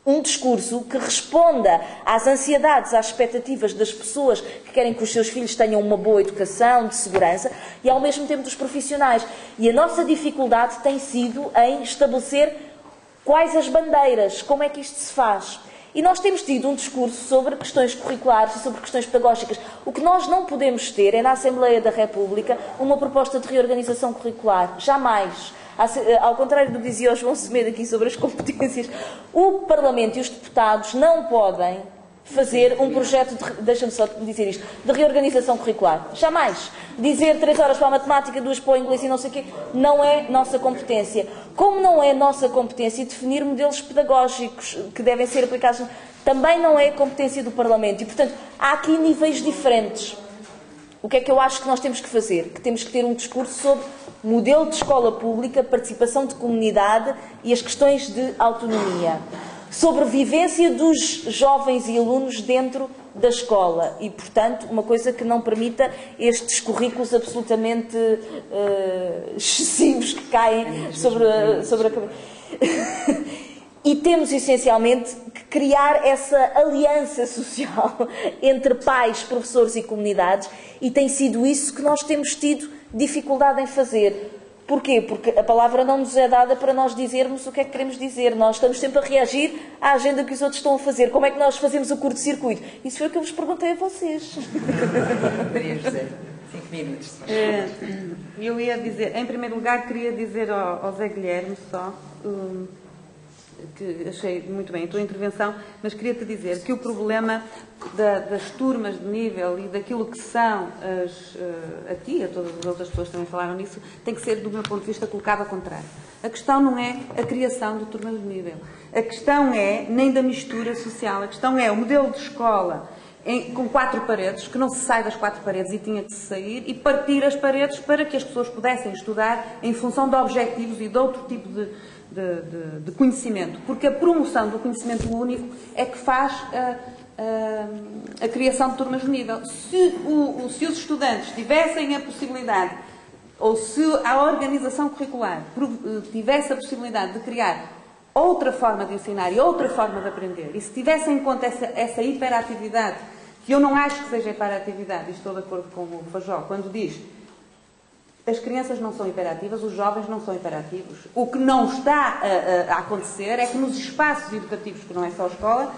um discurso que responda às ansiedades, às expectativas das pessoas que querem que os seus filhos tenham uma boa educação, de segurança, e ao mesmo tempo dos profissionais. E a nossa dificuldade tem sido em estabelecer quais as bandeiras, como é que isto se faz. E nós temos tido um discurso sobre questões curriculares e sobre questões pedagógicas. O que nós não podemos ter é, na Assembleia da República, uma proposta de reorganização curricular. Jamais. Ao contrário do que dizia o João Semedo aqui sobre as competências, o Parlamento e os deputados não podem fazer um projeto, deixa-me só dizer isto, de reorganização curricular. Jamais. Dizer 3 horas para a matemática, 2 para o inglês e não sei o quê, não é nossa competência. Como não é nossa competência definir modelos pedagógicos que devem ser aplicados, também não é competência do Parlamento. E, portanto, há aqui níveis diferentes. O que é que eu acho que nós temos que fazer? Que temos que ter um discurso sobre modelo de escola pública, participação de comunidade e as questões de autonomia. Sobre vivência dos jovens e alunos dentro da escola e, portanto, uma coisa que não permita estes currículos absolutamente excessivos que caem sobre a cabeça. E temos, essencialmente, que criar essa aliança social entre pais, professores e comunidades, e tem sido isso que nós temos tido dificuldade em fazer. Porquê? Porque a palavra não nos é dada para nós dizermos o que é que queremos dizer. Nós estamos sempre a reagir à agenda que os outros estão a fazer. Como é que nós fazemos o curto-circuito? Isso foi o que eu vos perguntei a vocês. Maria José, 5 minutos. Eu ia dizer, em primeiro lugar, queria dizer ao Zé Guilherme só, que achei muito bem a tua intervenção, mas queria-te dizer que o problema das turmas de nível e daquilo que são a ti e a todas as outras pessoas que também falaram nisso, tem que ser, do meu ponto de vista, colocado ao contrário. A questão não é a criação de turmas de nível. A questão é nem da mistura social. A questão é o modelo de escola com 4 paredes, que não se sai das 4 paredes e tinha que se sair, e partir as paredes para que as pessoas pudessem estudar em função de objetivos e de outro tipo de conhecimento. Porque a promoção do conhecimento único é que faz a criação de turmas de nível. Se os estudantes tivessem a possibilidade, ou se a organização curricular tivesse a possibilidade de criar outra forma de ensinar e outra forma de aprender, e se tivesse em conta essa hiperatividade, que eu não acho que seja hiperatividade, e estou de acordo com o Fajó, quando diz as crianças não são hiperativas, os jovens não são hiperativos. O que não está a acontecer é que nos espaços educativos, que não é só a escola,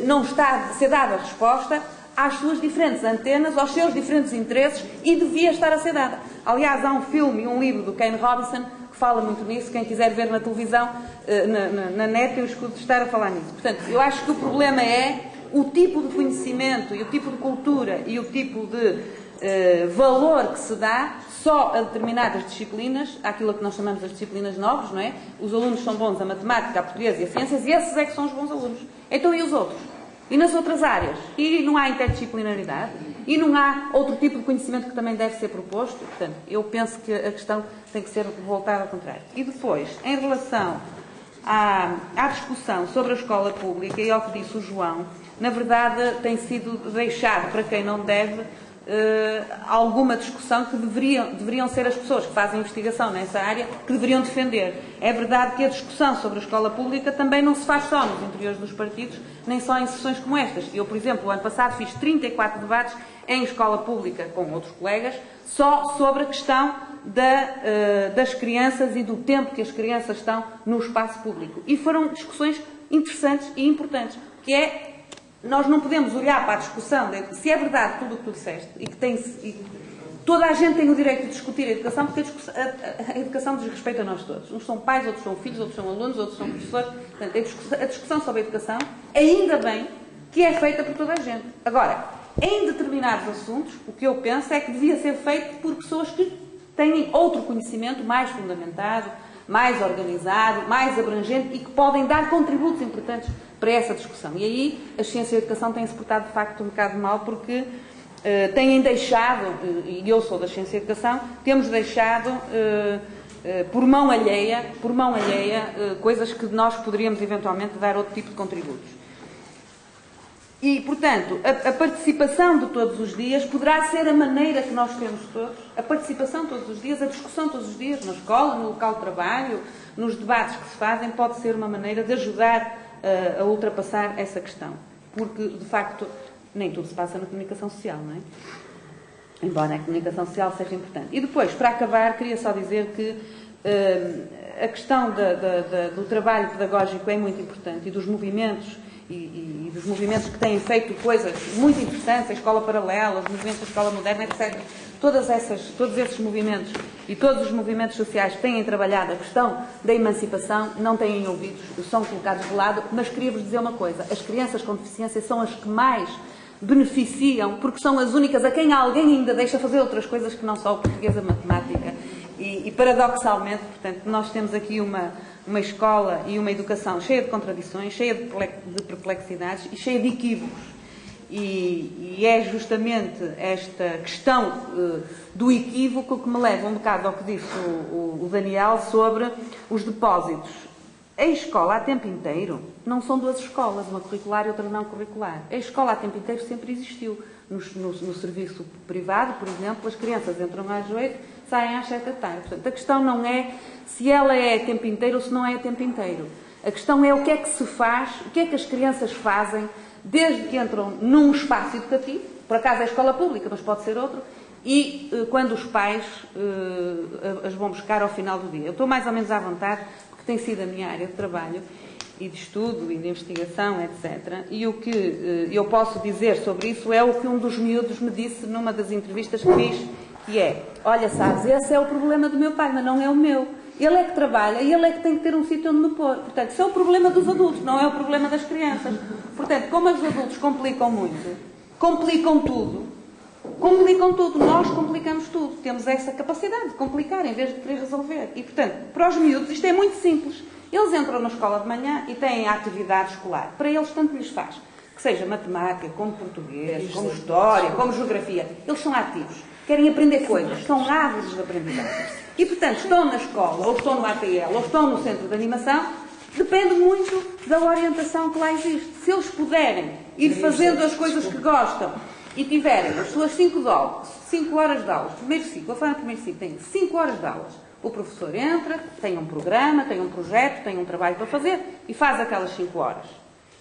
não está a ser dada resposta às suas diferentes antenas, aos seus diferentes interesses, e devia estar a ser dada. Aliás, há um filme e um livro do Ken Robinson que fala muito nisso. Quem quiser ver na televisão, na net, eu escuto estar a falar nisso. Portanto, eu acho que o problema é o tipo de conhecimento e o tipo de cultura e o tipo de valor que se dá só a determinadas disciplinas, aquilo que nós chamamos de disciplinas nobres, não é? Os alunos são bons a matemática, a português e a ciências, e esses é que são os bons alunos. Então, e os outros? E nas outras áreas? E não há interdisciplinaridade? E não há outro tipo de conhecimento que também deve ser proposto? Portanto, eu penso que a questão tem que ser voltada ao contrário. E depois, em relação à discussão sobre a escola pública e ao que disse o João, na verdade tem sido deixado para quem não deve alguma discussão que deveriam ser as pessoas que fazem investigação nessa área que deveriam defender. É verdade que a discussão sobre a escola pública também não se faz só nos interiores dos partidos, nem só em sessões como estas. Eu, por exemplo, o ano passado fiz 34 debates em escola pública com outros colegas, só sobre a questão das crianças e do tempo que as crianças estão no espaço público. E foram discussões interessantes e importantes, que é, nós não podemos olhar para a discussão de se é verdade tudo o que tu disseste e que toda a gente tem o direito de discutir a educação, porque a educação diz respeito a nós todos. Uns são pais, outros são filhos, outros são alunos, outros são professores. Portanto, a discussão sobre a educação, ainda bem que é feita por toda a gente. Agora, em determinados assuntos, o que eu penso é que devia ser feito por pessoas que têm outro conhecimento mais fundamentado, mais organizado, mais abrangente e que podem dar contributos importantes para essa discussão. E aí a ciência e a educação têm-se portado de facto um bocado mal, porque têm deixado, e eu sou da ciência e educação, temos deixado por mão alheia coisas que nós poderíamos eventualmente dar outro tipo de contributos. E, portanto, a participação de todos os dias poderá ser a maneira que nós temos todos, a participação todos os dias, a discussão todos os dias, na escola, no local de trabalho, nos debates que se fazem, pode ser uma maneira de ajudar a ultrapassar essa questão. Porque, de facto, nem tudo se passa na comunicação social, não é? Embora a comunicação social seja importante. E depois, para acabar, queria só dizer que a questão do trabalho pedagógico é muito importante, e dos movimentos e dos movimentos que têm feito coisas muito interessantes, a escola paralela, os movimentos da escola moderna, etc. Todos esses movimentos e todos os movimentos sociais que têm trabalhado a questão da emancipação não têm ouvidos, são colocados de lado, mas queria-vos dizer uma coisa: as crianças com deficiência são as que mais beneficiam, porque são as únicas a quem alguém ainda deixa fazer outras coisas que não só o português, a matemática. E paradoxalmente, portanto, nós temos aqui uma escola e uma educação cheia de contradições, cheia de perplexidades e cheia de equívocos. E é justamente esta questão do equívoco que me leva um bocado ao que disse o Daniel sobre os depósitos. A escola a tempo inteiro não são duas escolas, uma curricular e outra não curricular. A escola a tempo inteiro sempre existiu. No serviço privado, por exemplo, as crianças entram às 8, saem às 7 da tarde. Portanto, a questão não é se ela é a tempo inteiro ou se não é a tempo inteiro. A questão é o que é que se faz, o que é que as crianças fazem desde que entram num espaço educativo, por acaso é a escola pública, mas pode ser outro, e quando os pais as vão buscar ao final do dia. Eu estou mais ou menos à vontade, porque tem sido a minha área de trabalho e de estudo e de investigação, etc. E o que eu posso dizer sobre isso é o que um dos miúdos me disse numa das entrevistas que fiz, que é: olha, sabes, esse é o problema do meu pai, mas não é o meu. Ele é que trabalha e ele é que tem que ter um sítio onde me pôr. Portanto, isso é o problema dos adultos, não é o problema das crianças. Portanto, como os adultos complicam muito, complicam tudo, nós complicamos tudo. Temos essa capacidade de complicar em vez de querer resolver. E, portanto, para os miúdos isto é muito simples. Eles entram na escola de manhã e têm a atividade escolar. Para eles, tanto lhes faz que seja matemática, como português, como história, como geografia, eles são ativos, querem aprender coisas, são ávidos de aprendizagem. E, portanto, estão na escola, ou estão no ATL, ou estão no centro de animação, depende muito da orientação que lá existe. Se eles puderem ir fazendo as coisas que gostam e tiverem as suas 5 horas de aulas, primeiro ciclo, vou falar no primeiro ciclo, tem 5 horas de aulas, o professor entra, tem um programa, tem um projeto, tem um trabalho para fazer e faz aquelas 5 horas.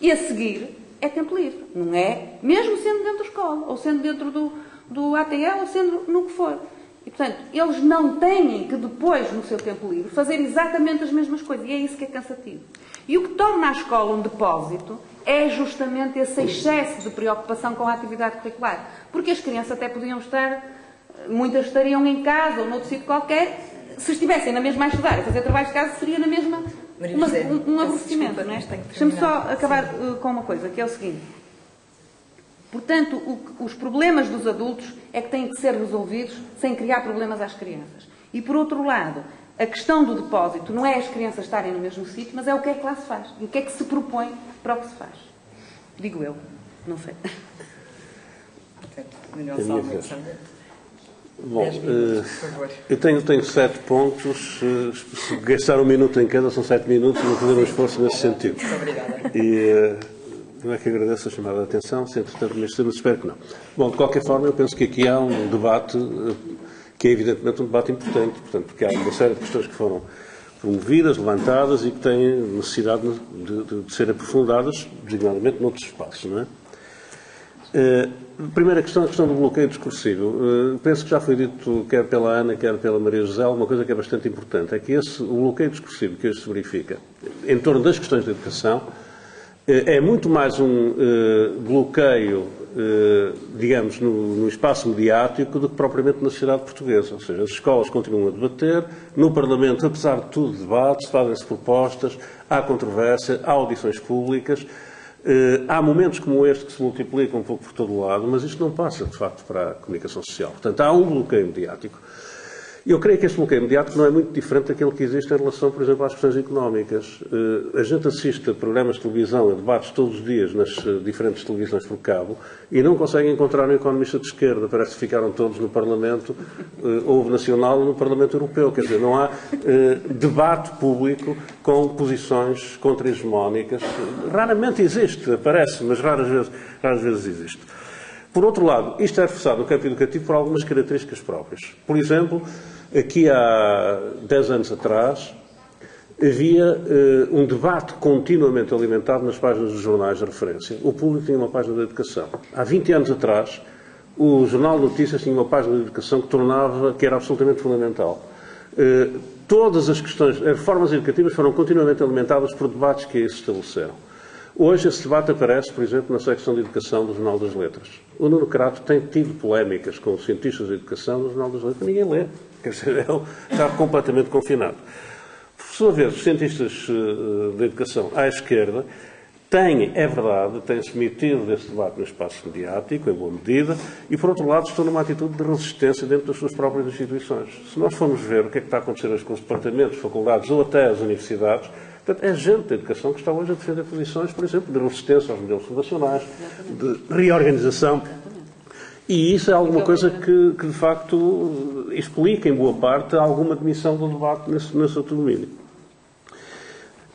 E a seguir é tempo livre, não é? Mesmo sendo dentro da escola, ou sendo dentro do ATL, ou sendo no que for. E, portanto, eles não têm que depois, no seu tempo livre, fazer exatamente as mesmas coisas. E é isso que é cansativo. E o que torna a escola um depósito é justamente esse excesso de preocupação com a atividade curricular. Porque as crianças até podiam estar, muitas estariam em casa ou noutro sítio qualquer, se estivessem na mesma a estudar, a fazer trabalhos de casa, seria na mesma um aborrecimento, não é? Deixa-me só acabar com uma coisa, que é o seguinte. Portanto, os problemas dos adultos é que têm que ser resolvidos sem criar problemas às crianças. E, por outro lado, a questão do depósito não é as crianças estarem no mesmo sítio, mas é o que é que lá se faz. E o que é que se propõe para o que se faz. Digo eu, não sei. Bom, eu tenho 7 pontos. Se gastar 1 minuto em cada, são 7 minutos, vou fazer um esforço nesse sentido. Muito obrigada. E não é que agradeço a chamada de atenção, se entretanto me mas espero que não. Bom, de qualquer forma, eu penso que aqui há um debate que é evidentemente um debate importante, portanto, porque há uma série de questões que foram promovidas, levantadas e que têm necessidade de ser aprofundadas, designadamente noutros espaços, não é? Primeira questão, a questão do bloqueio discursivo. Penso que já foi dito, quer pela Ana, quer pela Maria José, uma coisa que é bastante importante, é que o bloqueio discursivo que hoje se verifica em torno das questões da educação é muito mais um bloqueio, digamos, no espaço mediático do que propriamente na sociedade portuguesa. Ou seja, as escolas continuam a debater, no Parlamento, apesar de tudo, debate-se, fazem-se propostas, há controvérsia, há audições públicas, há momentos como este que se multiplicam um pouco por todo o lado, mas isto não passa, de facto, para a comunicação social. Portanto, há um bloqueio mediático. Eu creio que este bloqueio mediático não é muito diferente daquele que existe em relação, por exemplo, às questões económicas. A gente assiste a programas de televisão, a debates todos os dias nas diferentes televisões por cabo e não consegue encontrar um economista de esquerda. Parece que ficaram todos no Parlamento, ou nacional, ou no Parlamento Europeu. Quer dizer, não há debate público com posições contra-hegemónicas. Raramente existe, aparece, mas raras vezes existe. Por outro lado, isto é reforçado no campo educativo por algumas características próprias. Por exemplo, aqui há 10 anos atrás, havia um debate continuamente alimentado nas páginas dos jornais de referência. O Público tinha uma página de educação. Há 20 anos atrás, o Jornal de Notícias tinha uma página de educação que era absolutamente fundamental. Todas as questões, as reformas educativas foram continuamente alimentadas por debates que aí se estabeleceram. Hoje esse debate aparece, por exemplo, na secção de Educação do Jornal das Letras. O Nuno Crato tem tido polémicas com os cientistas de educação no Jornal das Letras. Ninguém lê. Quer dizer, ele está completamente confinado. Por sua vez, os cientistas de educação à esquerda têm, é verdade, têm-se metido desse debate no espaço mediático, em boa medida, e, por outro lado, estão numa atitude de resistência dentro das suas próprias instituições. Se nós formos ver o que é que está a acontecer hoje com os departamentos, faculdades ou até as universidades, portanto, é gente da educação que está hoje a defender posições, por exemplo, de resistência aos modelos fundacionais, de reorganização. E isso é alguma coisa que de facto, explica, em boa parte, alguma demissão do debate nesse outro domínio.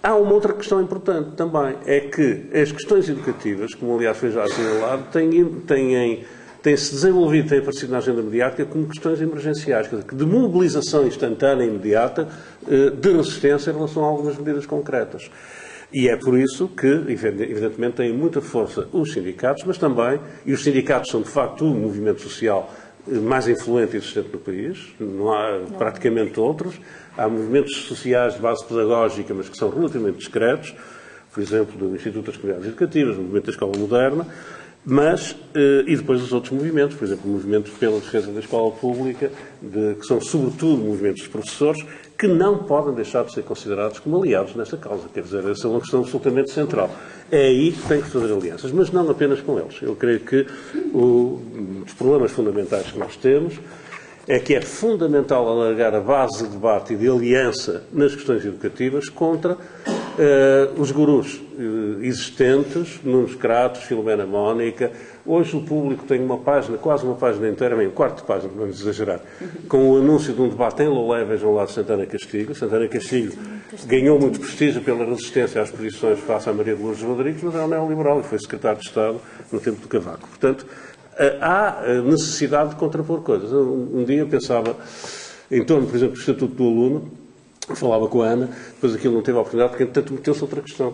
Há uma outra questão importante também, é que as questões educativas, como aliás foi já assinalado, têm-se desenvolvido, têm aparecido na agenda mediática como questões emergenciais, quer dizer, de mobilização instantânea e imediata de resistência em relação a algumas medidas concretas. E é por isso que, evidentemente, têm muita força os sindicatos, mas também, e os sindicatos são de facto o movimento social mais influente e existente no país, não há praticamente outros. Há movimentos sociais de base pedagógica, mas que são relativamente discretos, por exemplo, do Instituto das Comunidades Educativas, o movimento da Escola Moderna, mas, e depois os outros movimentos, por exemplo, o movimento pela defesa da escola pública, que são sobretudo movimentos de professores, que não podem deixar de ser considerados como aliados nesta causa. Quer dizer, essa é uma questão absolutamente central. É aí que tem que fazer alianças, mas não apenas com eles. Eu creio que um dos problemas fundamentais que nós temos é que é fundamental alargar a base de debate e de aliança nas questões educativas contra os gurus existentes, Nuno Cratos, Filomena Mónica. Hoje o público tem uma página, quase uma página inteira, um quarto de página, vamos exagerar, com o anúncio de um debate em Loulé, vejam lá, de Santana Castilho. Santana Castilho ganhou muito prestígio pela resistência às posições face à Maria de Lourdes Rodrigues, mas é um neoliberal e foi secretário de Estado no tempo do Cavaco. Portanto, há necessidade de contrapor coisas. Um dia eu pensava em torno, por exemplo, do Estatuto do Aluno, falava com a Ana, depois aquilo não teve a oportunidade, porque entretanto meteu-se outra questão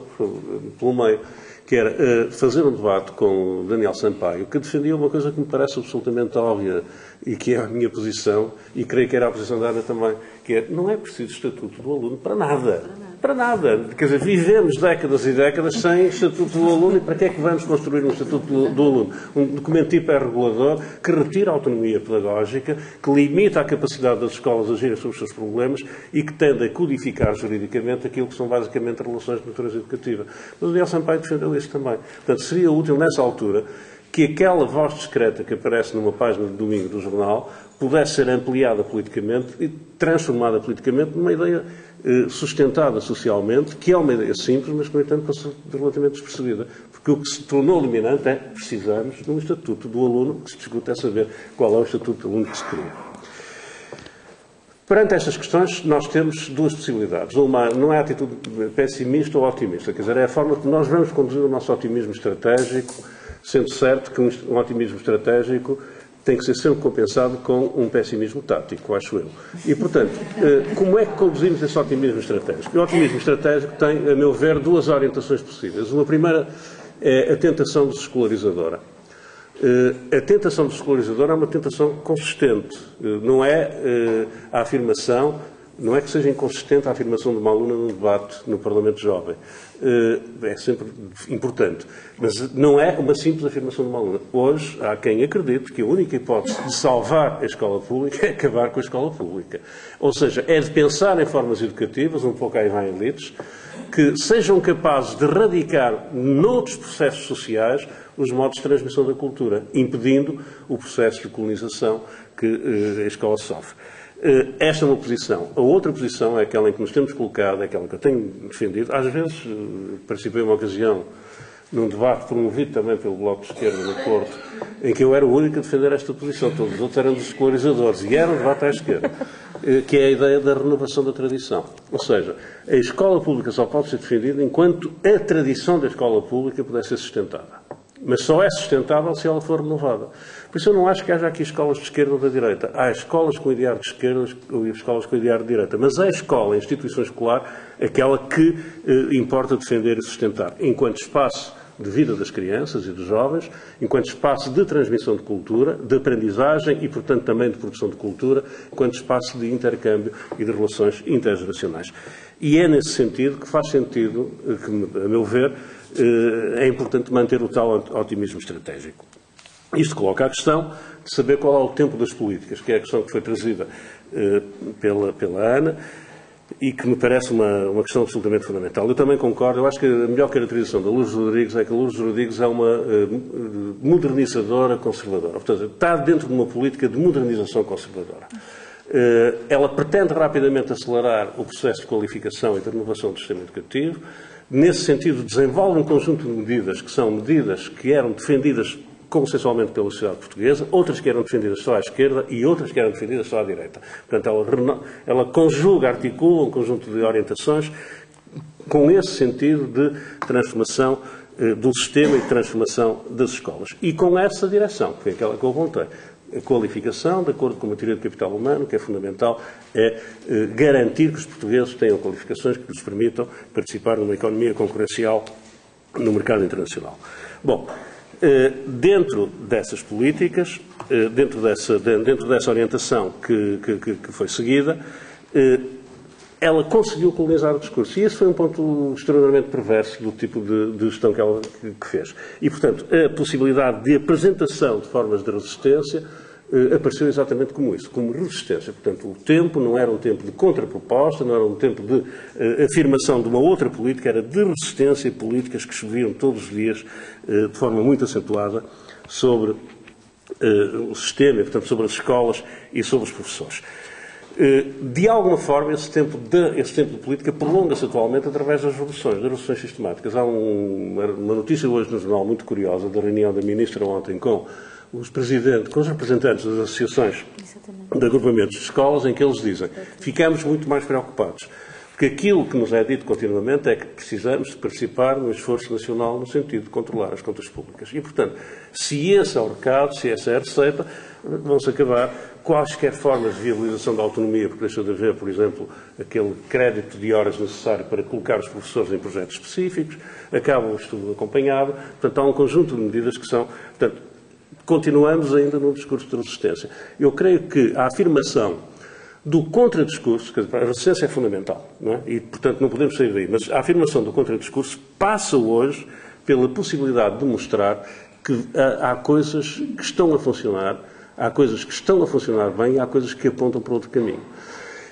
pelo meio, que era fazer um debate com o Daniel Sampaio, que defendia uma coisa que me parece absolutamente óbvia e que é a minha posição, e creio que era a posição da Ana também, que é, não é preciso Estatuto do Aluno para nada. Para nada. Quer dizer, vivemos décadas e décadas sem Estatuto do Aluno, e para que é que vamos construir um Estatuto do Aluno? Um documento hiperregulador que retira a autonomia pedagógica, que limita a capacidade das escolas a agirem sobre os seus problemas e que tende a codificar juridicamente aquilo que são basicamente relações de natureza educativa. Mas o Daniel Sampaio defendeu isso também. Portanto, seria útil nessa altura que aquela voz discreta que aparece numa página de domingo do jornal pudesse ser ampliada politicamente e transformada politicamente numa ideia sustentada socialmente, que é uma ideia simples, mas que, no entanto, passou relativamente despercebida. Porque o que se tornou liminante é precisamos de um Estatuto do Aluno, que se discute é saber qual é o Estatuto do Aluno que se cria. Perante estas questões, nós temos duas possibilidades. Uma, não é atitude pessimista ou otimista, quer dizer, é a forma que nós vamos conduzir o nosso otimismo estratégico, sendo certo que um otimismo estratégico tem que ser sempre compensado com um pessimismo tático, acho eu. E, portanto, como é que conduzimos esse otimismo estratégico? O otimismo estratégico tem, a meu ver, duas orientações possíveis. Uma primeira é a tentação desescolarizadora. A tentação desescolarizadora é uma tentação consistente. Não é a afirmação, não é que seja inconsistente a afirmação de uma aluna num debate no Parlamento Jovem. É sempre importante. Mas não é uma simples afirmação de uma aluna. Hoje, há quem acredite que a única hipótese de salvar a escola pública é acabar com a escola pública. Ou seja, é de pensar em formas educativas, um pouco aí vai em elites, que sejam capazes de erradicar noutros processos sociais os modos de transmissão da cultura, impedindo o processo de colonização que a escola sofre. Esta é uma posição. A outra posição é aquela em que nos temos colocado, é aquela que eu tenho defendido. Às vezes, participei em uma ocasião num debate promovido também pelo Bloco de Esquerda no Porto, em que eu era o único a defender esta posição. Todos os outros eram desescolarizadores. E era um debate à esquerda, que é a ideia da renovação da tradição. Ou seja, a escola pública só pode ser defendida enquanto a tradição da escola pública puder ser sustentada. Mas só é sustentável se ela for renovada. Por isso eu não acho que haja aqui escolas de esquerda ou da direita. Há escolas com ideário de esquerda e escolas com ideário de direita. Mas é a escola, a instituição escolar, aquela que importa defender e sustentar, enquanto espaço de vida das crianças e dos jovens, enquanto espaço de transmissão de cultura, de aprendizagem e, portanto, também de produção de cultura, enquanto espaço de intercâmbio e de relações intergeracionais. E é nesse sentido que faz sentido, que, a meu ver, é importante manter o tal otimismo estratégico. Isto coloca a questão de saber qual é o tempo das políticas, que é a questão que foi trazida pela Ana e que me parece uma questão absolutamente fundamental. Eu também concordo, eu acho que a melhor caracterização da Lourdes Rodrigues é que a Lourdes Rodrigues é uma modernizadora conservadora. Portanto, está dentro de uma política de modernização conservadora. Ela pretende rapidamente acelerar o processo de qualificação e de renovação do sistema educativo. Nesse sentido, desenvolve um conjunto de medidas que são medidas que eram defendidas consensualmente pela sociedade portuguesa, outras que eram defendidas só à esquerda e outras que eram defendidas só à direita. Portanto, ela conjuga, articula um conjunto de orientações com esse sentido de transformação do sistema e de transformação das escolas. E com essa direção, que foi aquela que eu apontei. A qualificação, de acordo com a teoria do capital humano, que é fundamental, é garantir que os portugueses tenham qualificações que lhes permitam participar numa economia concorrencial no mercado internacional. Bom, dentro dessas políticas, dentro dessa orientação que foi seguida, ela conseguiu colonizar o discurso. E esse foi um ponto extraordinariamente perverso do tipo de gestão que ela fez. E, portanto, a possibilidade de apresentação de formas de resistência apareceu exatamente como isso, como resistência. Portanto, o tempo não era um tempo de contraproposta, não era um tempo de afirmação de uma outra política, era de resistência e políticas que choviam todos os dias de forma muito acentuada sobre o sistema, e, portanto, sobre as escolas e sobre os professores. De alguma forma, esse tempo de política prolonga-se atualmente através das reduções sistemáticas. Há uma notícia hoje no jornal muito curiosa da reunião da Ministra ontem com os representantes das associações de agrupamentos de escolas, em que eles dizem: ficamos muito mais preocupados, porque aquilo que nos é dito continuamente é que precisamos de participar no esforço nacional no sentido de controlar as contas públicas. E, portanto, se esse é o recado, se essa é a receita, vão-se acabar quaisquer formas de viabilização da autonomia, porque deixou de haver, por exemplo, aquele crédito de horas necessário para colocar os professores em projetos específicos, acaba o estudo acompanhado. Portanto, há um conjunto de medidas que são... Portanto, continuamos ainda num discurso de resistência. Eu creio que a afirmação do contradiscurso, quer dizer, a resistência é fundamental, não é? E, portanto, não podemos sair daí, mas a afirmação do contradiscurso passa hoje pela possibilidade de mostrar que há coisas que estão a funcionar, há coisas que estão a funcionar bem e há coisas que apontam para outro caminho.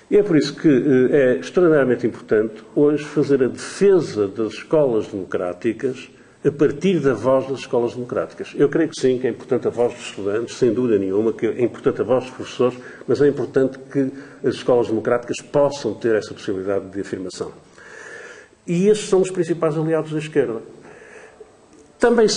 E é por isso que é extraordinariamente importante hoje fazer a defesa das escolas democráticas a partir da voz das escolas democráticas. Eu creio que sim, que é importante a voz dos estudantes, sem dúvida nenhuma, que é importante a voz dos professores, mas é importante que as escolas democráticas possam ter essa possibilidade de afirmação. E estes são os principais aliados da esquerda. Também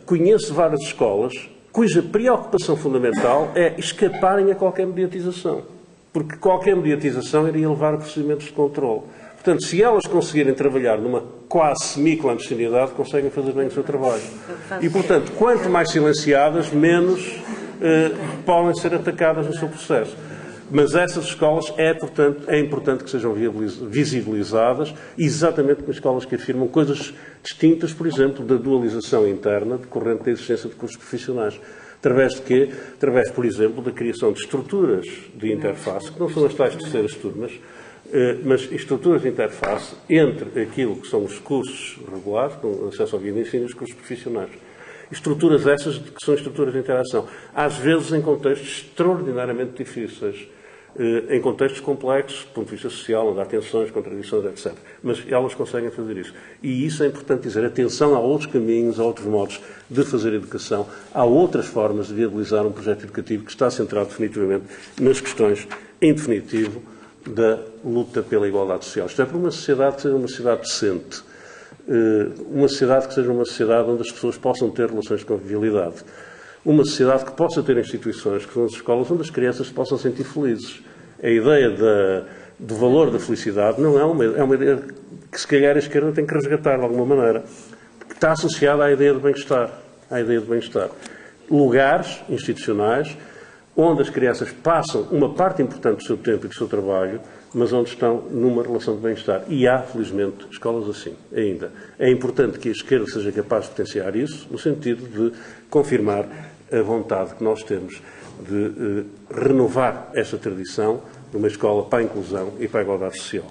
conheço várias escolas cuja preocupação fundamental é escaparem a qualquer mediatização, porque qualquer mediatização iria levar a procedimentos de controle. Portanto, se elas conseguirem trabalhar numa quase semi-clandestinidade, conseguem fazer bem o seu trabalho. E, portanto, quanto mais silenciadas, menos podem ser atacadas no seu processo. Mas essas escolas é importante que sejam visibilizadas, exatamente como escolas que afirmam coisas distintas, por exemplo, da dualização interna decorrente da existência de cursos profissionais. Através de quê? Através, por exemplo, da criação de estruturas de interface, que não são as tais terceiras turmas, mas estruturas de interface entre aquilo que são os cursos regulares, com acesso ao guia de ensino, e os cursos profissionais. Estruturas essas que são estruturas de interação. Às vezes em contextos extraordinariamente difíceis, em contextos complexos, do ponto de vista social, onde há tensões, contradições, etc. Mas elas conseguem fazer isso. E isso é importante dizer. Atenção a outros caminhos, a outros modos de fazer educação. Há outras formas de viabilizar um projeto educativo que está centrado definitivamente nas questões, em definitivo, da luta pela igualdade social. Isto é, para uma sociedade que seja uma sociedade decente, uma sociedade que seja uma sociedade onde as pessoas possam ter relações de convivialidade, uma sociedade que possa ter instituições, que são as escolas, onde as crianças se possam sentir felizes. A ideia do valor da felicidade não é uma ideia que, se calhar, a esquerda tem que resgatar de alguma maneira, porque está associada à ideia de bem-estar. Lugares institucionais onde as crianças passam uma parte importante do seu tempo e do seu trabalho, mas onde estão numa relação de bem-estar. E há, felizmente, escolas assim, ainda. É importante que a esquerda seja capaz de potenciar isso, no sentido de confirmar a vontade que nós temos de renovar esta tradição numa escola para a inclusão e para a igualdade social.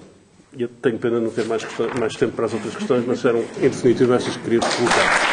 Eu tenho pena de não ter mais tempo para as outras questões, mas eram, em definitivo, essas que queria colocar.